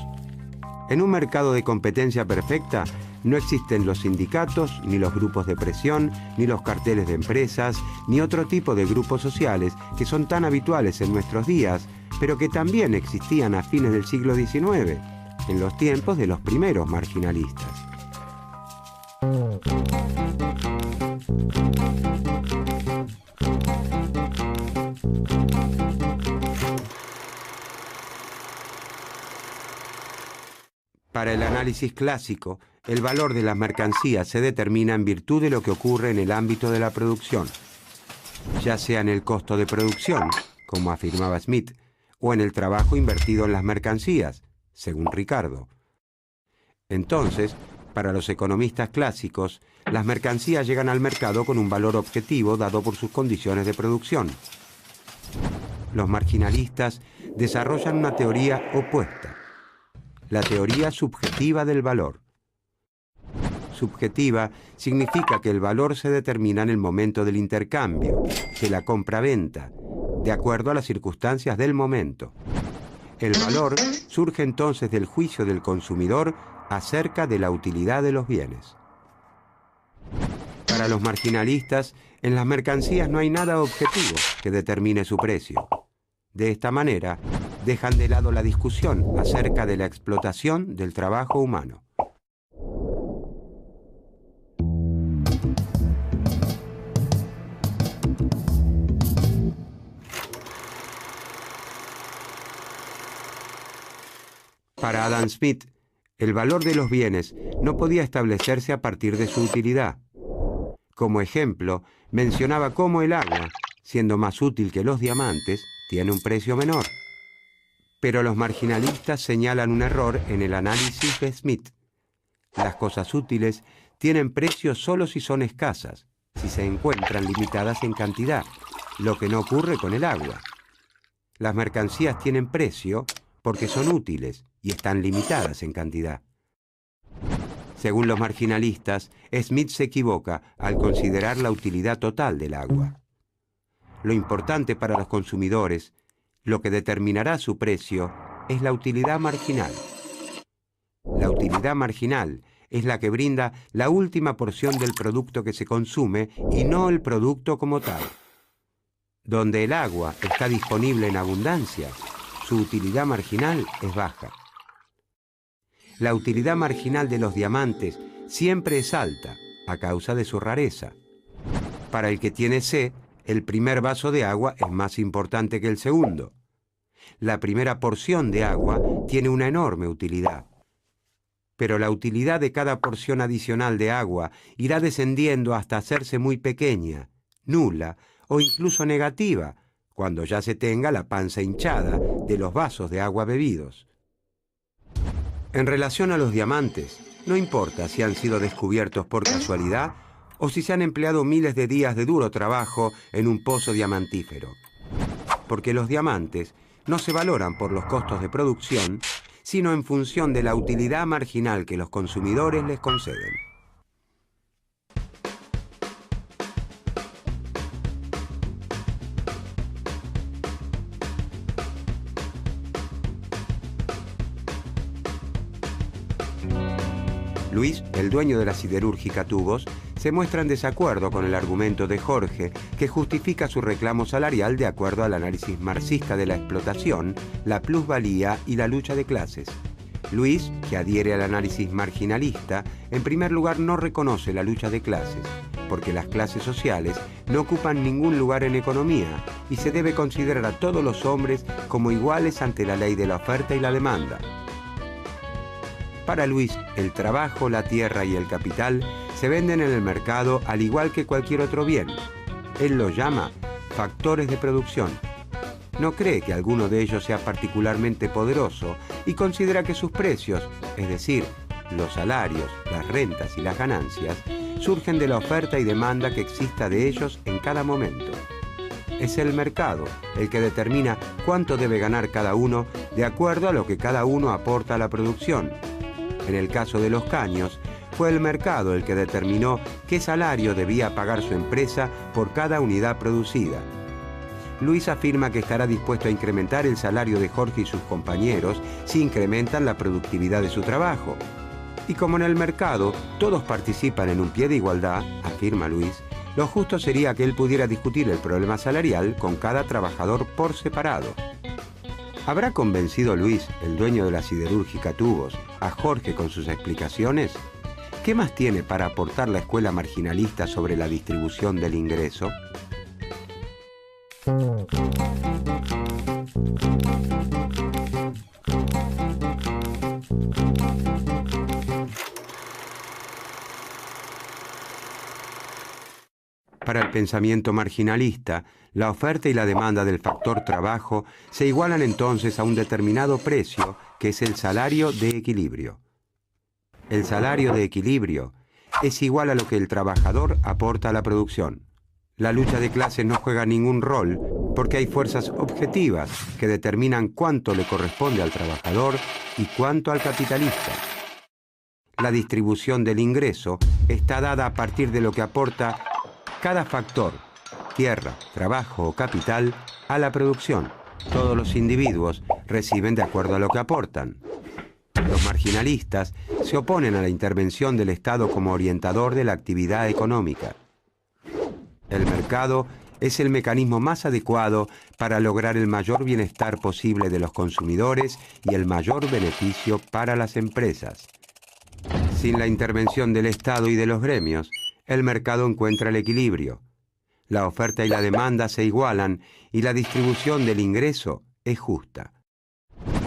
[SPEAKER 2] En un mercado de competencia perfecta, no existen los sindicatos, ni los grupos de presión, ni los carteles de empresas, ni otro tipo de grupos sociales que son tan habituales en nuestros días, pero que también existían a fines del siglo XIX, en los tiempos de los primeros marginalistas. Para el análisis clásico, el valor de las mercancías se determina en virtud de lo que ocurre en el ámbito de la producción, ya sea en el costo de producción, como afirmaba Smith, o en el trabajo invertido en las mercancías, según Ricardo. Entonces, para los economistas clásicos, las mercancías llegan al mercado con un valor objetivo dado por sus condiciones de producción. Los marginalistas desarrollan una teoría opuesta, la teoría subjetiva del valor. Subjetiva significa que el valor se determina en el momento del intercambio, de la compra-venta, de acuerdo a las circunstancias del momento. El valor surge entonces del juicio del consumidor acerca de la utilidad de los bienes. Para los marginalistas, en las mercancías no hay nada objetivo que determine su precio. De esta manera, dejan de lado la discusión acerca de la explotación del trabajo humano. Para Adam Smith, el valor de los bienes no podía establecerse a partir de su utilidad. Como ejemplo, mencionaba cómo el agua, siendo más útil que los diamantes, tiene un precio menor. Pero los marginalistas señalan un error en el análisis de Smith. Las cosas útiles tienen precio solo si son escasas, si se encuentran limitadas en cantidad, lo que no ocurre con el agua. Las mercancías tienen precio porque son útiles y están limitadas en cantidad. Según los marginalistas, Smith se equivoca al considerar la utilidad total del agua. Lo importante para los consumidores, lo que determinará su precio, es la utilidad marginal. La utilidad marginal es la que brinda la última porción del producto que se consume y no el producto como tal. Donde el agua está disponible en abundancia, su utilidad marginal es baja. La utilidad marginal de los diamantes siempre es alta, a causa de su rareza. Para el que tiene sed, el primer vaso de agua es más importante que el segundo. La primera porción de agua tiene una enorme utilidad. Pero la utilidad de cada porción adicional de agua irá descendiendo hasta hacerse muy pequeña, nula o incluso negativa, cuando ya se tenga la panza hinchada de los vasos de agua bebidos. En relación a los diamantes, no importa si han sido descubiertos por casualidad o si se han empleado miles de días de duro trabajo en un pozo diamantífero. Porque los diamantes no se valoran por los costos de producción, sino en función de la utilidad marginal que los consumidores les conceden. Luis, el dueño de la siderúrgica Tubos, se muestra en desacuerdo con el argumento de Jorge, que justifica su reclamo salarial de acuerdo al análisis marxista de la explotación, la plusvalía y la lucha de clases. Luis, que adhiere al análisis marginalista, en primer lugar no reconoce la lucha de clases, porque las clases sociales no ocupan ningún lugar en economía y se debe considerar a todos los hombres como iguales ante la ley de la oferta y la demanda. Para Luis, el trabajo, la tierra y el capital se venden en el mercado al igual que cualquier otro bien. Él los llama factores de producción. No cree que alguno de ellos sea particularmente poderoso y considera que sus precios, es decir, los salarios, las rentas y las ganancias, surgen de la oferta y demanda que exista de ellos en cada momento. Es el mercado el que determina cuánto debe ganar cada uno de acuerdo a lo que cada uno aporta a la producción. En el caso de los caños, fue el mercado el que determinó qué salario debía pagar su empresa por cada unidad producida. Luis afirma que estará dispuesto a incrementar el salario de Jorge y sus compañeros si incrementan la productividad de su trabajo. Y como en el mercado todos participan en un pie de igualdad, afirma Luis, lo justo sería que él pudiera discutir el problema salarial con cada trabajador por separado. ¿Habrá convencido Luis, el dueño de la siderúrgica Tubos, a Jorge con sus explicaciones? ¿Qué más tiene para aportar la escuela marginalista sobre la distribución del ingreso? Para el pensamiento marginalista, la oferta y la demanda del factor trabajo se igualan entonces a un determinado precio, que es el salario de equilibrio. El salario de equilibrio es igual a lo que el trabajador aporta a la producción. La lucha de clases no juega ningún rol porque hay fuerzas objetivas que determinan cuánto le corresponde al trabajador y cuánto al capitalista. La distribución del ingreso está dada a partir de lo que aporta cada factor, tierra, trabajo o capital, a la producción. Todos los individuos reciben de acuerdo a lo que aportan. Los marginalistas se oponen a la intervención del Estado como orientador de la actividad económica. El mercado es el mecanismo más adecuado para lograr el mayor bienestar posible de los consumidores y el mayor beneficio para las empresas. Sin la intervención del Estado y de los gremios, el mercado encuentra el equilibrio. La oferta y la demanda se igualan y la distribución del ingreso es justa.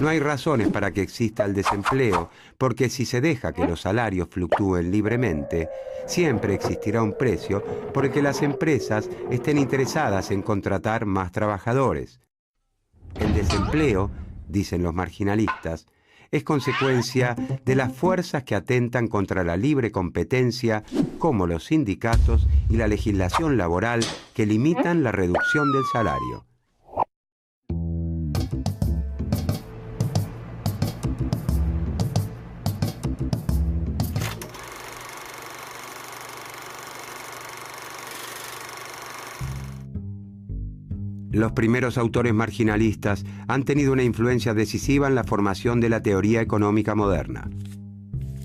[SPEAKER 2] No hay razones para que exista el desempleo, porque si se deja que los salarios fluctúen libremente, siempre existirá un precio por el que las empresas estén interesadas en contratar más trabajadores. El desempleo, dicen los marginalistas, es consecuencia de las fuerzas que atentan contra la libre competencia, como los sindicatos y la legislación laboral que limitan la reducción del salario. Los primeros autores marginalistas han tenido una influencia decisiva en la formación de la teoría económica moderna.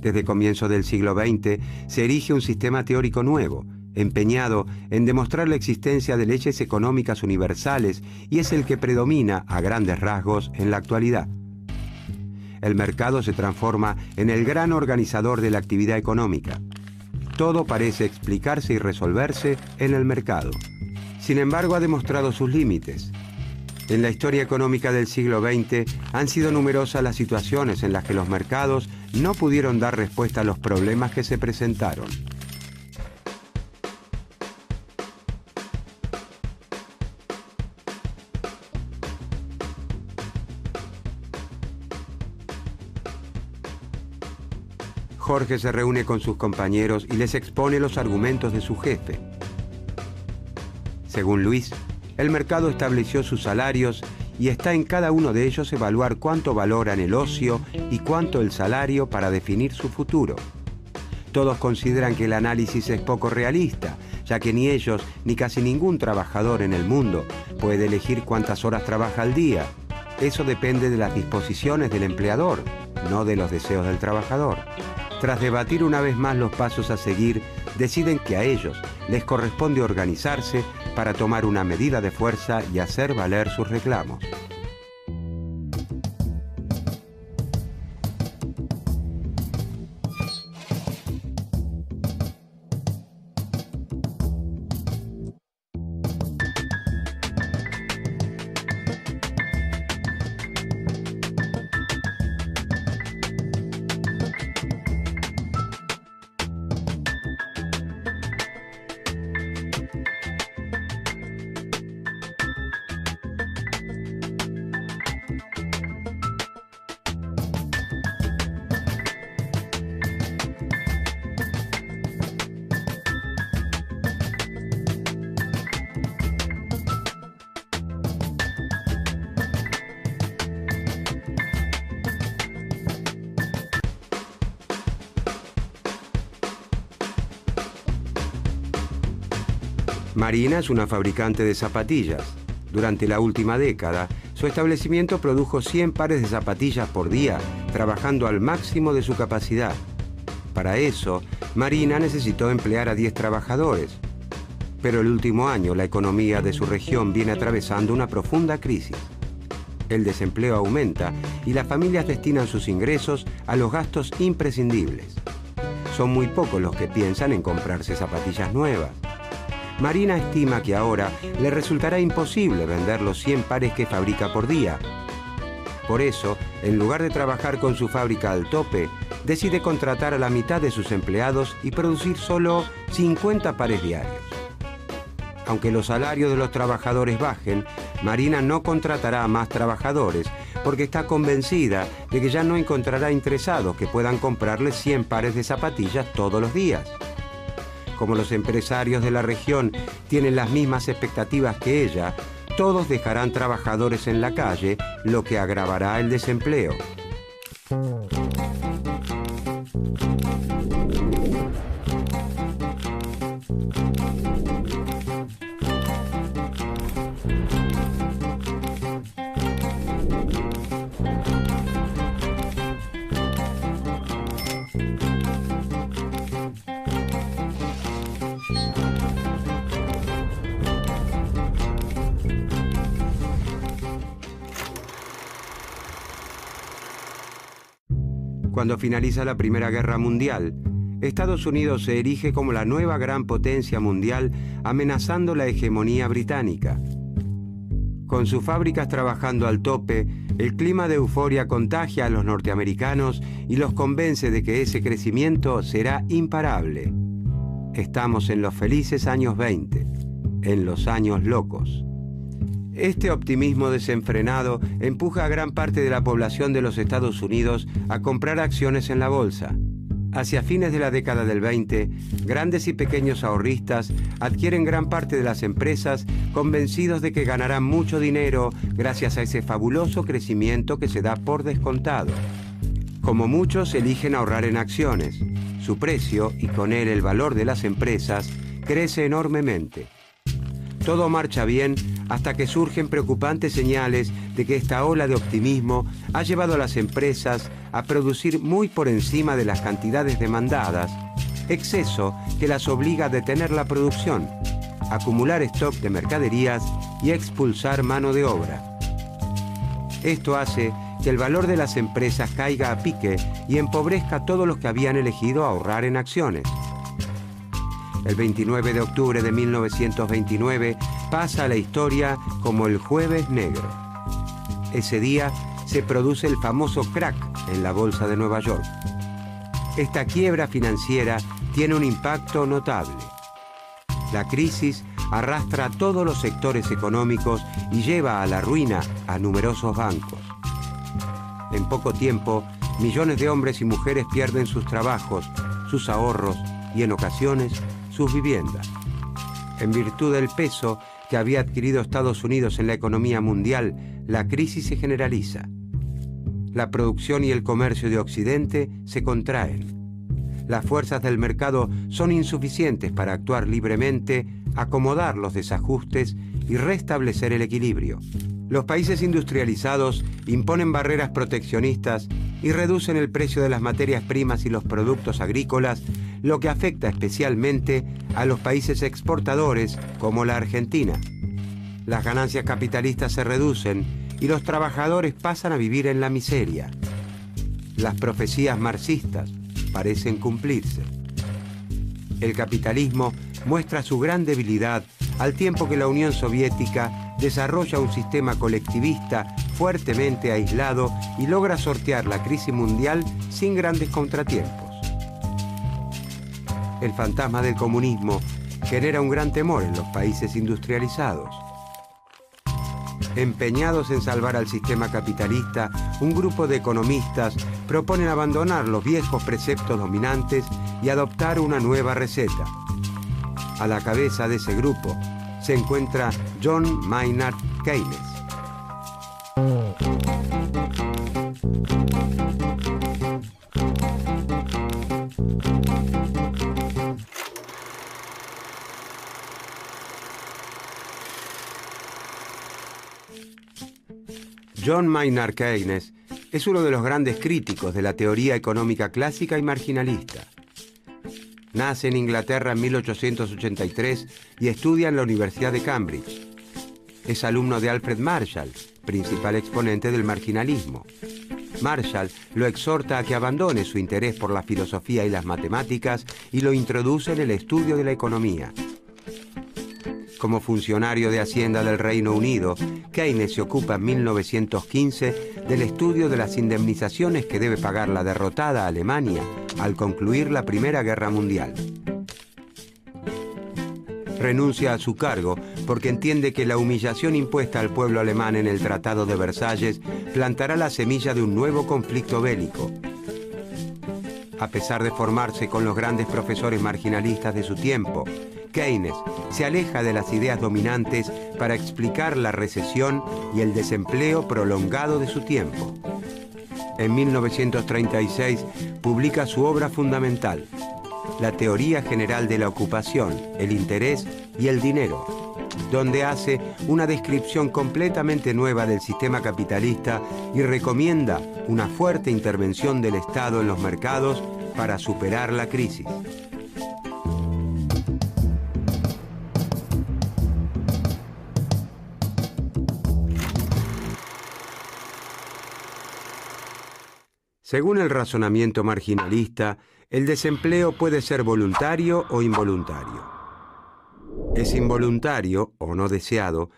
[SPEAKER 2] Desde comienzos del siglo XX se erige un sistema teórico nuevo, empeñado en demostrar la existencia de leyes económicas universales, y es el que predomina a grandes rasgos en la actualidad. El mercado se transforma en el gran organizador de la actividad económica. Todo parece explicarse y resolverse en el mercado. Sin embargo, ha demostrado sus límites. En la historia económica del siglo XX han sido numerosas las situaciones en las que los mercados no pudieron dar respuesta a los problemas que se presentaron. Jorge se reúne con sus compañeros y les expone los argumentos de su jefe. Según Luis, el mercado estableció sus salarios y está en cada uno de ellos evaluar cuánto valoran el ocio y cuánto el salario para definir su futuro. Todos consideran que el análisis es poco realista, ya que ni ellos ni casi ningún trabajador en el mundo puede elegir cuántas horas trabaja al día. Eso depende de las disposiciones del empleador, no de los deseos del trabajador. Tras debatir una vez más los pasos a seguir, deciden que a ellos les corresponde organizarse para tomar una medida de fuerza y hacer valer sus reclamos. Marina es una fabricante de zapatillas. Durante la última década, su establecimiento produjo 100 pares de zapatillas por día, trabajando al máximo de su capacidad. Para eso, Marina necesitó emplear a 10 trabajadores. Pero el último año, la economía de su región viene atravesando una profunda crisis. El desempleo aumenta y las familias destinan sus ingresos a los gastos imprescindibles. Son muy pocos los que piensan en comprarse zapatillas nuevas. Marina estima que ahora le resultará imposible vender los 100 pares que fabrica por día. Por eso, en lugar de trabajar con su fábrica al tope, decide contratar a la mitad de sus empleados y producir solo 50 pares diarios. Aunque los salarios de los trabajadores bajen, Marina no contratará a más trabajadores porque está convencida de que ya no encontrará interesados que puedan comprarle 100 pares de zapatillas todos los días. Como los empresarios de la región tienen las mismas expectativas que ella, todos dejarán trabajadores en la calle, lo que agravará el desempleo. Cuando finaliza la Primera Guerra Mundial, Estados Unidos se erige como la nueva gran potencia mundial, amenazando la hegemonía británica. Con sus fábricas trabajando al tope, el clima de euforia contagia a los norteamericanos y los convence de que ese crecimiento será imparable. Estamos en los felices años 20, en los años locos. Este optimismo desenfrenado empuja a gran parte de la población de los Estados Unidos a comprar acciones en la bolsa. Hacia fines de la década del 20, grandes y pequeños ahorristas adquieren gran parte de las empresas convencidos de que ganarán mucho dinero gracias a ese fabuloso crecimiento que se da por descontado. Como muchos eligen ahorrar en acciones, su precio y con él el valor de las empresas crece enormemente. Todo marcha bien hasta que surgen preocupantes señales de que esta ola de optimismo ha llevado a las empresas a producir muy por encima de las cantidades demandadas, exceso que las obliga a detener la producción, acumular stock de mercaderías y expulsar mano de obra. Esto hace que el valor de las empresas caiga a pique y empobrezca a todos los que habían elegido ahorrar en acciones. El 29 de octubre de 1929 pasa a la historia como el Jueves Negro. Ese día se produce el famoso crack en la Bolsa de Nueva York. Esta quiebra financiera tiene un impacto notable. La crisis arrastra a todos los sectores económicos y lleva a la ruina a numerosos bancos. En poco tiempo, millones de hombres y mujeres pierden sus trabajos, sus ahorros y, en ocasiones, sus viviendas. En virtud del peso que había adquirido Estados Unidos en la economía mundial, la crisis se generaliza. La producción y el comercio de Occidente se contraen. Las fuerzas del mercado son insuficientes para actuar libremente, acomodar los desajustes y restablecer el equilibrio. Los países industrializados imponen barreras proteccionistas y reducen el precio de las materias primas y los productos agrícolas, lo que afecta especialmente a los países exportadores como la Argentina. Las ganancias capitalistas se reducen y los trabajadores pasan a vivir en la miseria. Las profecías marxistas parecen cumplirse. El capitalismo muestra su gran debilidad al tiempo que la Unión Soviética desarrolla un sistema colectivista fuertemente aislado y logra sortear la crisis mundial sin grandes contratiempos. El fantasma del comunismo genera un gran temor en los países industrializados. Empeñados en salvar al sistema capitalista, un grupo de economistas proponen abandonar los viejos preceptos dominantes y adoptar una nueva receta. A la cabeza de ese grupo se encuentra John Maynard Keynes. John Maynard Keynes es uno de los grandes críticos de la teoría económica clásica y marginalista. Nace en Inglaterra en 1883 y estudia en la Universidad de Cambridge. Es alumno de Alfred Marshall, principal exponente del marginalismo. Marshall lo exhorta a que abandone su interés por la filosofía y las matemáticas y lo introduce en el estudio de la economía. Como funcionario de Hacienda del Reino Unido, Keynes se ocupa en 1915 del estudio de las indemnizaciones que debe pagar la derrotada Alemania al concluir la Primera Guerra Mundial. Renuncia a su cargo porque entiende que la humillación impuesta al pueblo alemán en el Tratado de Versalles plantará la semilla de un nuevo conflicto bélico. A pesar de formarse con los grandes profesores marginalistas de su tiempo, Keynes se aleja de las ideas dominantes para explicar la recesión y el desempleo prolongado de su tiempo. En 1936 publica su obra fundamental, La teoría general de la ocupación, el interés y el dinero, donde hace una descripción completamente nueva del sistema capitalista y recomienda una fuerte intervención del Estado en los mercados para superar la crisis. Según el razonamiento marginalista, el desempleo puede ser voluntario o involuntario. Es involuntario o no deseado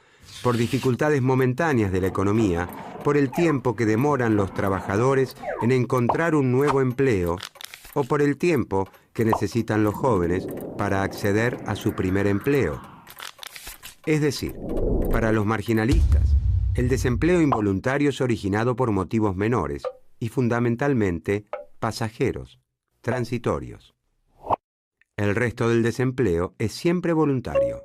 [SPEAKER 2] por dificultades momentáneas de la economía, por el tiempo que demoran los trabajadores en encontrar un nuevo empleo o por el tiempo que necesitan los jóvenes para acceder a su primer empleo. Es decir, para los marginalistas, el desempleo involuntario es originado por motivos menores y fundamentalmente pasajeros, transitorios. El resto del desempleo es siempre voluntario,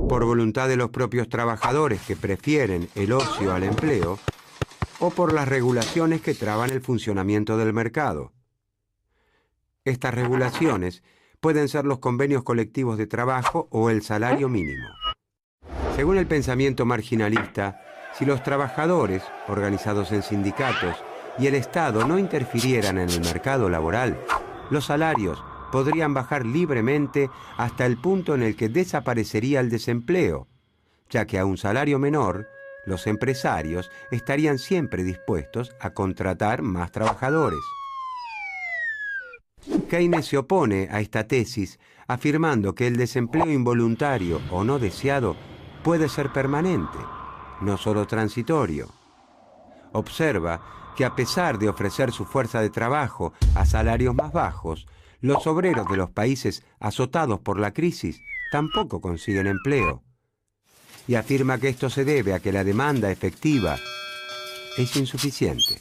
[SPEAKER 2] por voluntad de los propios trabajadores que prefieren el ocio al empleo o por las regulaciones que traban el funcionamiento del mercado. Estas regulaciones pueden ser los convenios colectivos de trabajo o el salario mínimo. Según el pensamiento marginalista, si los trabajadores, organizados en sindicatos, y el Estado no interfirieran en el mercado laboral, los salarios podrían bajar libremente hasta el punto en el que desaparecería el desempleo, ya que a un salario menor, los empresarios estarían siempre dispuestos a contratar más trabajadores. Keynes se opone a esta tesis, afirmando que el desempleo involuntario o no deseado puede ser permanente, no solo transitorio. Observa que a pesar de ofrecer su fuerza de trabajo a salarios más bajos, los obreros de los países azotados por la crisis tampoco consiguen empleo. Y afirma que esto se debe a que la demanda efectiva es insuficiente.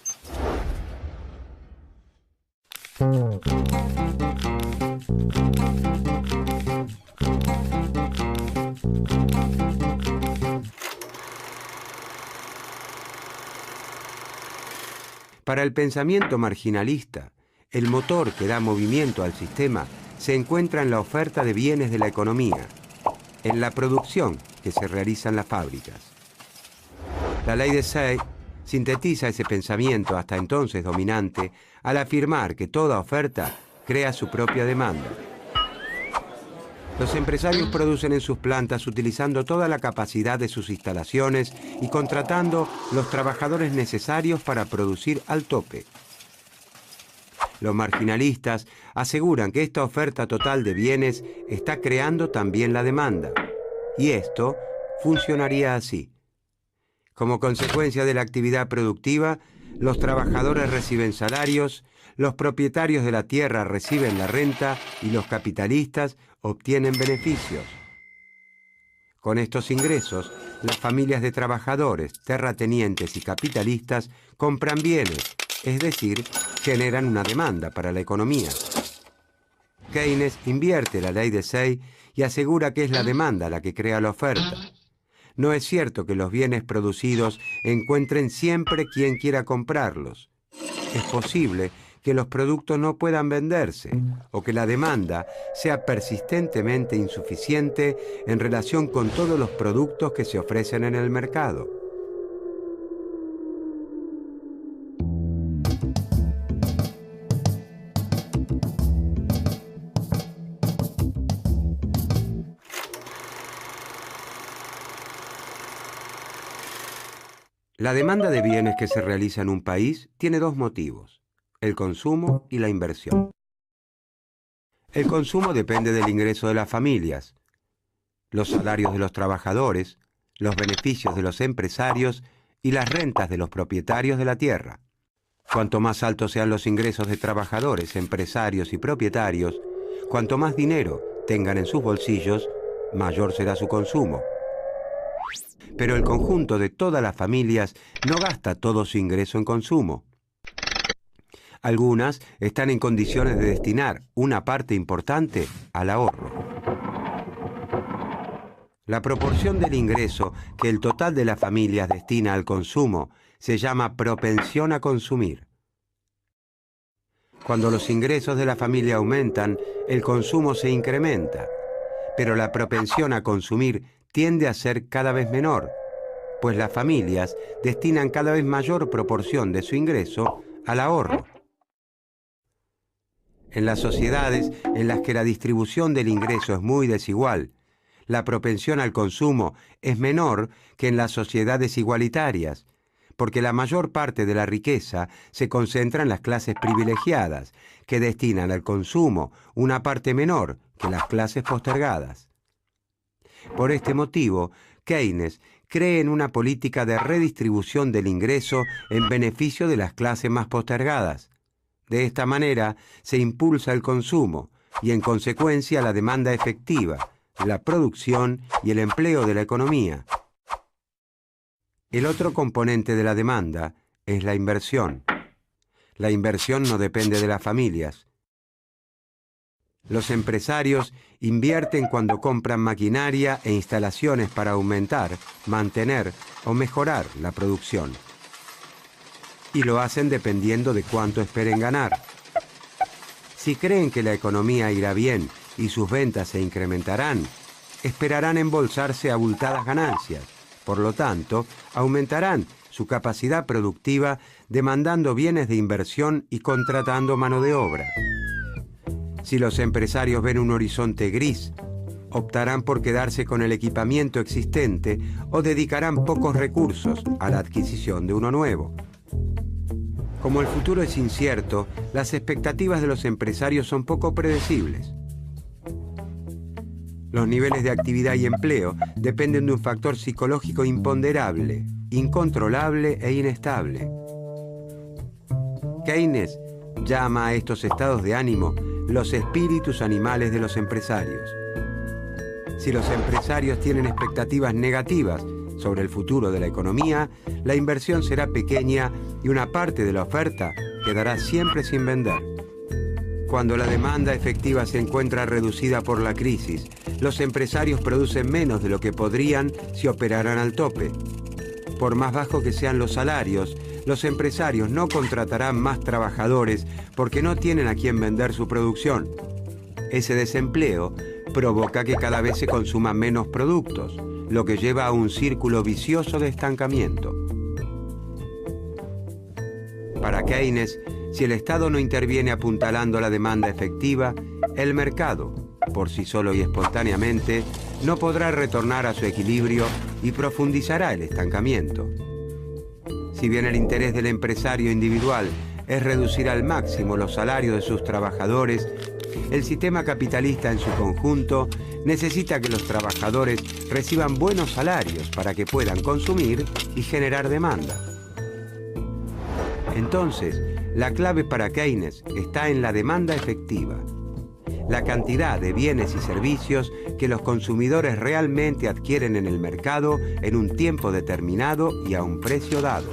[SPEAKER 2] Para el pensamiento marginalista, el motor que da movimiento al sistema se encuentra en la oferta de bienes de la economía, en la producción que se realiza en las fábricas. La ley de Say sintetiza ese pensamiento hasta entonces dominante al afirmar que toda oferta crea su propia demanda. Los empresarios producen en sus plantas utilizando toda la capacidad de sus instalaciones y contratando los trabajadores necesarios para producir al tope. Los marginalistas aseguran que esta oferta total de bienes está creando también la demanda. Y esto funcionaría así. Como consecuencia de la actividad productiva, los trabajadores reciben salarios, los propietarios de la tierra reciben la renta y los capitalistas obtienen beneficios. Con estos ingresos, las familias de trabajadores, terratenientes y capitalistas compran bienes, es decir, generan una demanda para la economía. Keynes invierte la ley de Say y asegura que es la demanda la que crea la oferta. No es cierto que los bienes producidos encuentren siempre quien quiera comprarlos. Es posible que los productos no puedan venderse o que la demanda sea persistentemente insuficiente en relación con todos los productos que se ofrecen en el mercado. La demanda de bienes que se realiza en un país tiene dos motivos: el consumo y la inversión. El consumo depende del ingreso de las familias, los salarios de los trabajadores, los beneficios de los empresarios y las rentas de los propietarios de la tierra. Cuanto más altos sean los ingresos de trabajadores, empresarios y propietarios, cuanto más dinero tengan en sus bolsillos, mayor será su consumo. Pero el conjunto de todas las familias no gasta todo su ingreso en consumo. Algunas están en condiciones de destinar una parte importante al ahorro. La proporción del ingreso que el total de las familias destina al consumo se llama propensión a consumir. Cuando los ingresos de la familia aumentan, el consumo se incrementa, pero la propensión a consumir tiende a ser cada vez menor, pues las familias destinan cada vez mayor proporción de su ingreso al ahorro. En las sociedades en las que la distribución del ingreso es muy desigual, la propensión al consumo es menor que en las sociedades igualitarias, porque la mayor parte de la riqueza se concentra en las clases privilegiadas, que destinan al consumo una parte menor que las clases postergadas. Por este motivo, Keynes cree en una política de redistribución del ingreso en beneficio de las clases más postergadas. De esta manera se impulsa el consumo y, en consecuencia, la demanda efectiva, la producción y el empleo de la economía. El otro componente de la demanda es la inversión. La inversión no depende de las familias. Los empresarios invierten cuando compran maquinaria e instalaciones para aumentar, mantener o mejorar la producción. Y lo hacen dependiendo de cuánto esperen ganar. Si creen que la economía irá bien y sus ventas se incrementarán, esperarán embolsarse abultadas ganancias. Por lo tanto, aumentarán su capacidad productiva demandando bienes de inversión y contratando mano de obra. Si los empresarios ven un horizonte gris, optarán por quedarse con el equipamiento existente o dedicarán pocos recursos a la adquisición de uno nuevo. Como el futuro es incierto, las expectativas de los empresarios son poco predecibles. Los niveles de actividad y empleo dependen de un factor psicológico imponderable, incontrolable e inestable. Keynes llama a estos estados de ánimo los espíritus animales de los empresarios. Si los empresarios tienen expectativas negativas sobre el futuro de la economía, la inversión será pequeña y una parte de la oferta quedará siempre sin vender. Cuando la demanda efectiva se encuentra reducida por la crisis, los empresarios producen menos de lo que podrían si operaran al tope. Por más bajos que sean los salarios, los empresarios no contratarán más trabajadores porque no tienen a quien vender su producción. Ese desempleo provoca que cada vez se consuman menos productos, lo que lleva a un círculo vicioso de estancamiento. Para Keynes, si el Estado no interviene apuntalando la demanda efectiva, el mercado, por sí solo y espontáneamente, no podrá retornar a su equilibrio y profundizará el estancamiento. Si bien el interés del empresario individual es reducir al máximo los salarios de sus trabajadores, el sistema capitalista en su conjunto necesita que los trabajadores reciban buenos salarios para que puedan consumir y generar demanda. Entonces, la clave para Keynes está en la demanda efectiva, la cantidad de bienes y servicios que los consumidores realmente adquieren en el mercado en un tiempo determinado y a un precio dado.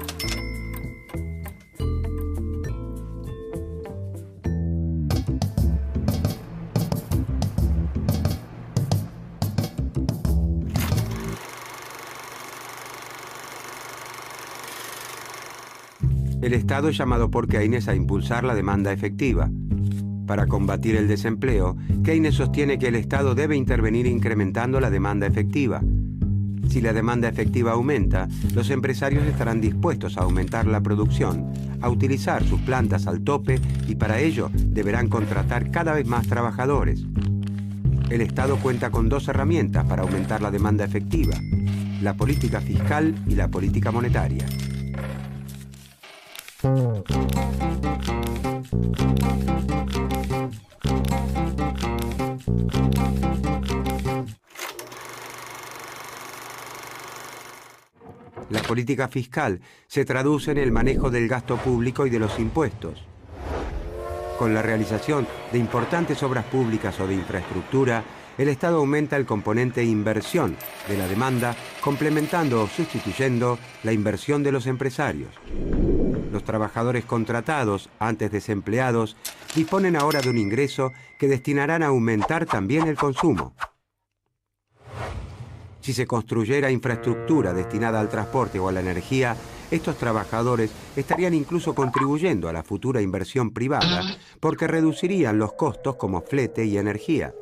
[SPEAKER 2] El Estado es llamado por Keynes a impulsar la demanda efectiva. Para combatir el desempleo, Keynes sostiene que el Estado debe intervenir incrementando la demanda efectiva. Si la demanda efectiva aumenta, los empresarios estarán dispuestos a aumentar la producción, a utilizar sus plantas al tope y para ello deberán contratar cada vez más trabajadores. El Estado cuenta con dos herramientas para aumentar la demanda efectiva: la política fiscal y la política monetaria. La política fiscal se traduce en el manejo del gasto público y de los impuestos. Con la realización de importantes obras públicas o de infraestructura, el Estado aumenta el componente inversión de la demanda, complementando o sustituyendo la inversión de los empresarios. Los trabajadores contratados, antes desempleados, disponen ahora de un ingreso que destinarán a aumentar también el consumo. Si se construyera infraestructura destinada al transporte o a la energía, estos trabajadores estarían incluso contribuyendo a la futura inversión privada porque reducirían los costos como flete y energía.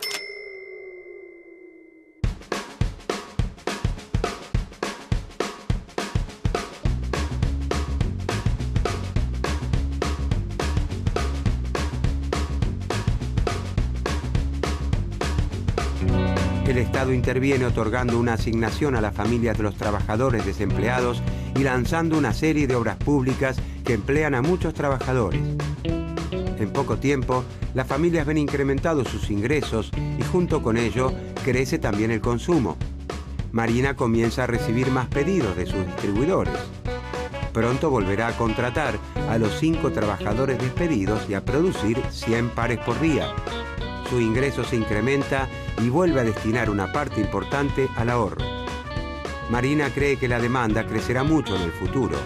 [SPEAKER 2] El Estado interviene otorgando una asignación a las familias de los trabajadores desempleados y lanzando una serie de obras públicas que emplean a muchos trabajadores. En poco tiempo, las familias ven incrementados sus ingresos y junto con ello crece también el consumo. Marina comienza a recibir más pedidos de sus distribuidores. Pronto volverá a contratar a los 5 trabajadores despedidos y a producir 100 pares por día. Su ingreso se incrementa y vuelve a destinar una parte importante al ahorro. Marina cree que la demanda crecerá mucho en el futuro.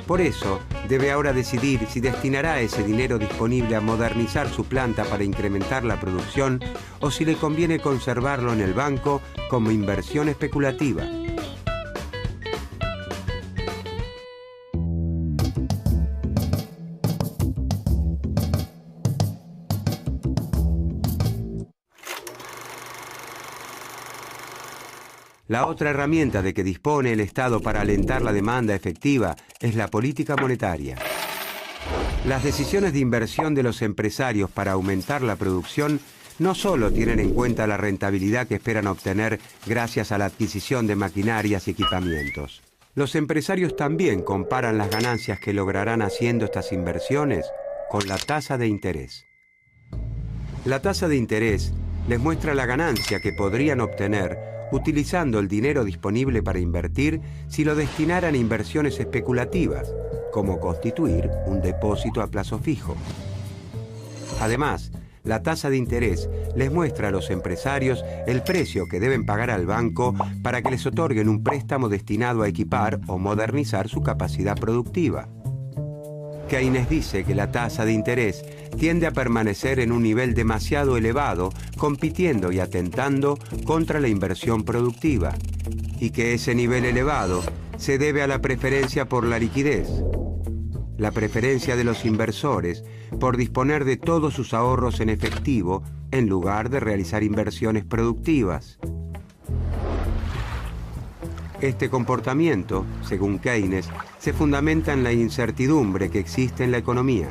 [SPEAKER 2] Por eso, debe ahora decidir si destinará ese dinero disponible a modernizar su planta para incrementar la producción o si le conviene conservarlo en el banco como inversión especulativa. La otra herramienta de que dispone el Estado para alentar la demanda efectiva es la política monetaria. Las decisiones de inversión de los empresarios para aumentar la producción no solo tienen en cuenta la rentabilidad que esperan obtener gracias a la adquisición de maquinarias y equipamientos. Los empresarios también comparan las ganancias que lograrán haciendo estas inversiones con la tasa de interés. La tasa de interés les muestra la ganancia que podrían obtener utilizando el dinero disponible para invertir si lo destinaran a inversiones especulativas, como constituir un depósito a plazo fijo. Además, la tasa de interés les muestra a los empresarios el precio que deben pagar al banco para que les otorguen un préstamo destinado a equipar o modernizar su capacidad productiva. Keynes dice que la tasa de interés tiende a permanecer en un nivel demasiado elevado, compitiendo y atentando contra la inversión productiva, y que ese nivel elevado se debe a la preferencia por la liquidez, la preferencia de los inversores por disponer de todos sus ahorros en efectivo en lugar de realizar inversiones productivas. Este comportamiento, según Keynes, se fundamenta en la incertidumbre que existe en la economía.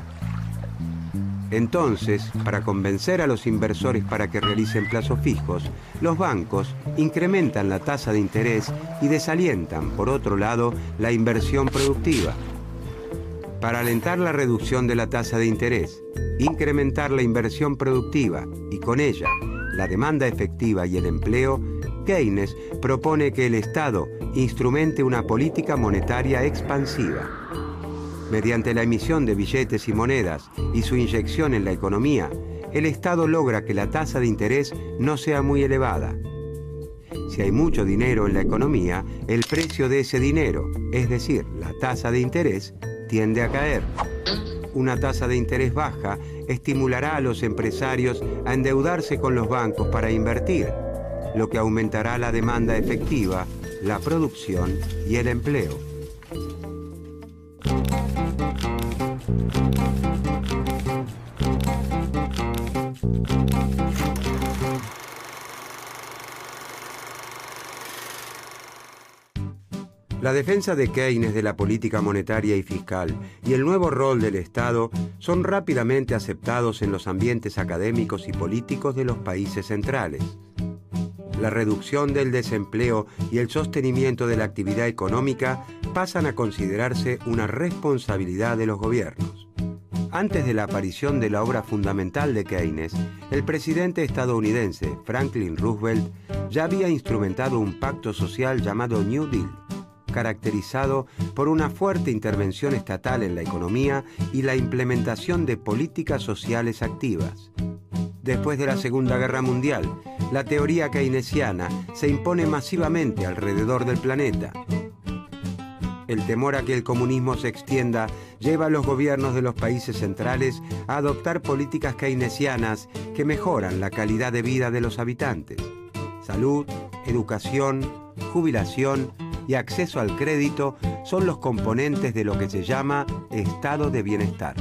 [SPEAKER 2] Entonces, para convencer a los inversores para que realicen plazos fijos, los bancos incrementan la tasa de interés y desalientan, por otro lado, la inversión productiva. Para alentar la reducción de la tasa de interés, incrementar la inversión productiva y con ella la demanda efectiva y el empleo, Keynes propone que el Estado instrumente una política monetaria expansiva. Mediante la emisión de billetes y monedas y su inyección en la economía, el Estado logra que la tasa de interés no sea muy elevada. Si hay mucho dinero en la economía, el precio de ese dinero, es decir, la tasa de interés, tiende a caer. Una tasa de interés baja estimulará a los empresarios a endeudarse con los bancos para invertir, lo que aumentará la demanda efectiva, la producción y el empleo. La defensa de Keynes de la política monetaria y fiscal y el nuevo rol del Estado son rápidamente aceptados en los ambientes académicos y políticos de los países centrales. La reducción del desempleo y el sostenimiento de la actividad económica pasan a considerarse una responsabilidad de los gobiernos. Antes de la aparición de la obra fundamental de Keynes, el presidente estadounidense Franklin Roosevelt ya había instrumentado un pacto social llamado New Deal, caracterizado por una fuerte intervención estatal en la economía y la implementación de políticas sociales activas. Después de la Segunda Guerra Mundial, la teoría keynesiana se impone masivamente alrededor del planeta. El temor a que el comunismo se extienda lleva a los gobiernos de los países centrales a adoptar políticas keynesianas que mejoran la calidad de vida de los habitantes. Salud, educación, jubilación y acceso al crédito son los componentes de lo que se llama estado de bienestar.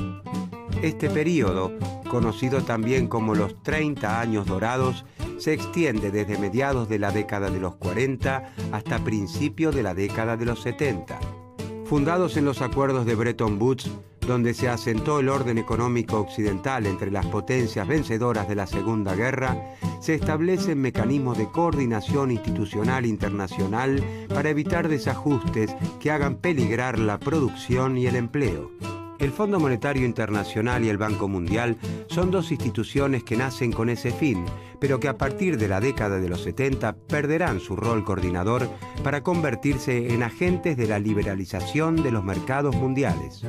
[SPEAKER 2] Este período, conocido también como los 30 años dorados, se extiende desde mediados de la década de los 40 hasta principios de la década de los 70. Fundados en los acuerdos de Bretton Woods, donde se asentó el orden económico occidental entre las potencias vencedoras de la Segunda Guerra, se establecen mecanismos de coordinación institucional internacional para evitar desajustes que hagan peligrar la producción y el empleo. El Fondo Monetario Internacional y el Banco Mundial son dos instituciones que nacen con ese fin, pero que a partir de la década de los 70 perderán su rol coordinador para convertirse en agentes de la liberalización de los mercados mundiales.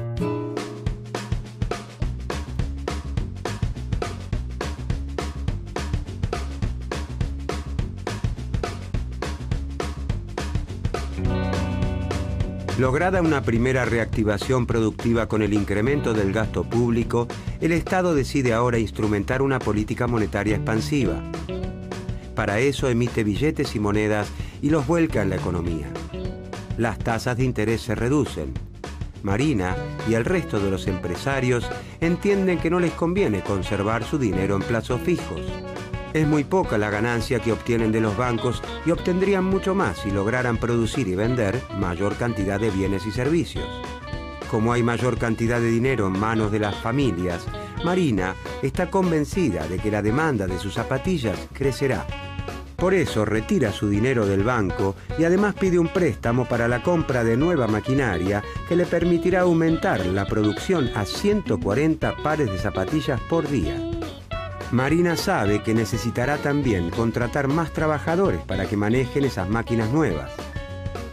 [SPEAKER 2] Lograda una primera reactivación productiva con el incremento del gasto público, el Estado decide ahora instrumentar una política monetaria expansiva. Para eso emite billetes y monedas y los vuelca en la economía. Las tasas de interés se reducen. Marina y el resto de los empresarios entienden que no les conviene conservar su dinero en plazos fijos. Es muy poca la ganancia que obtienen de los bancos y obtendrían mucho más si lograran producir y vender mayor cantidad de bienes y servicios. Como hay mayor cantidad de dinero en manos de las familias, Marina está convencida de que la demanda de sus zapatillas crecerá. Por eso retira su dinero del banco y además pide un préstamo para la compra de nueva maquinaria que le permitirá aumentar la producción a 140 pares de zapatillas por día. Marina sabe que necesitará también contratar más trabajadores para que manejen esas máquinas nuevas.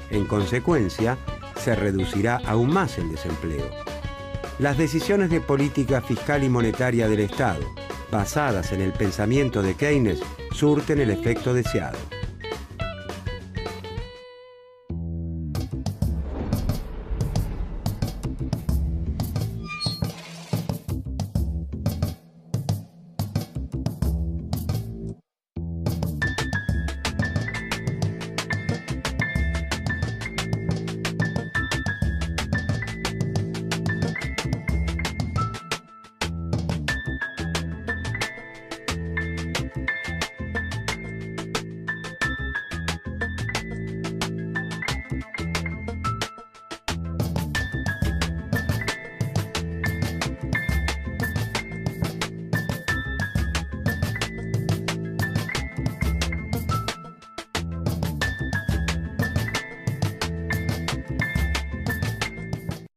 [SPEAKER 2] En consecuencia, se reducirá aún más el desempleo. Las decisiones de política fiscal y monetaria del Estado, basadas en el pensamiento de Keynes, surten el efecto deseado.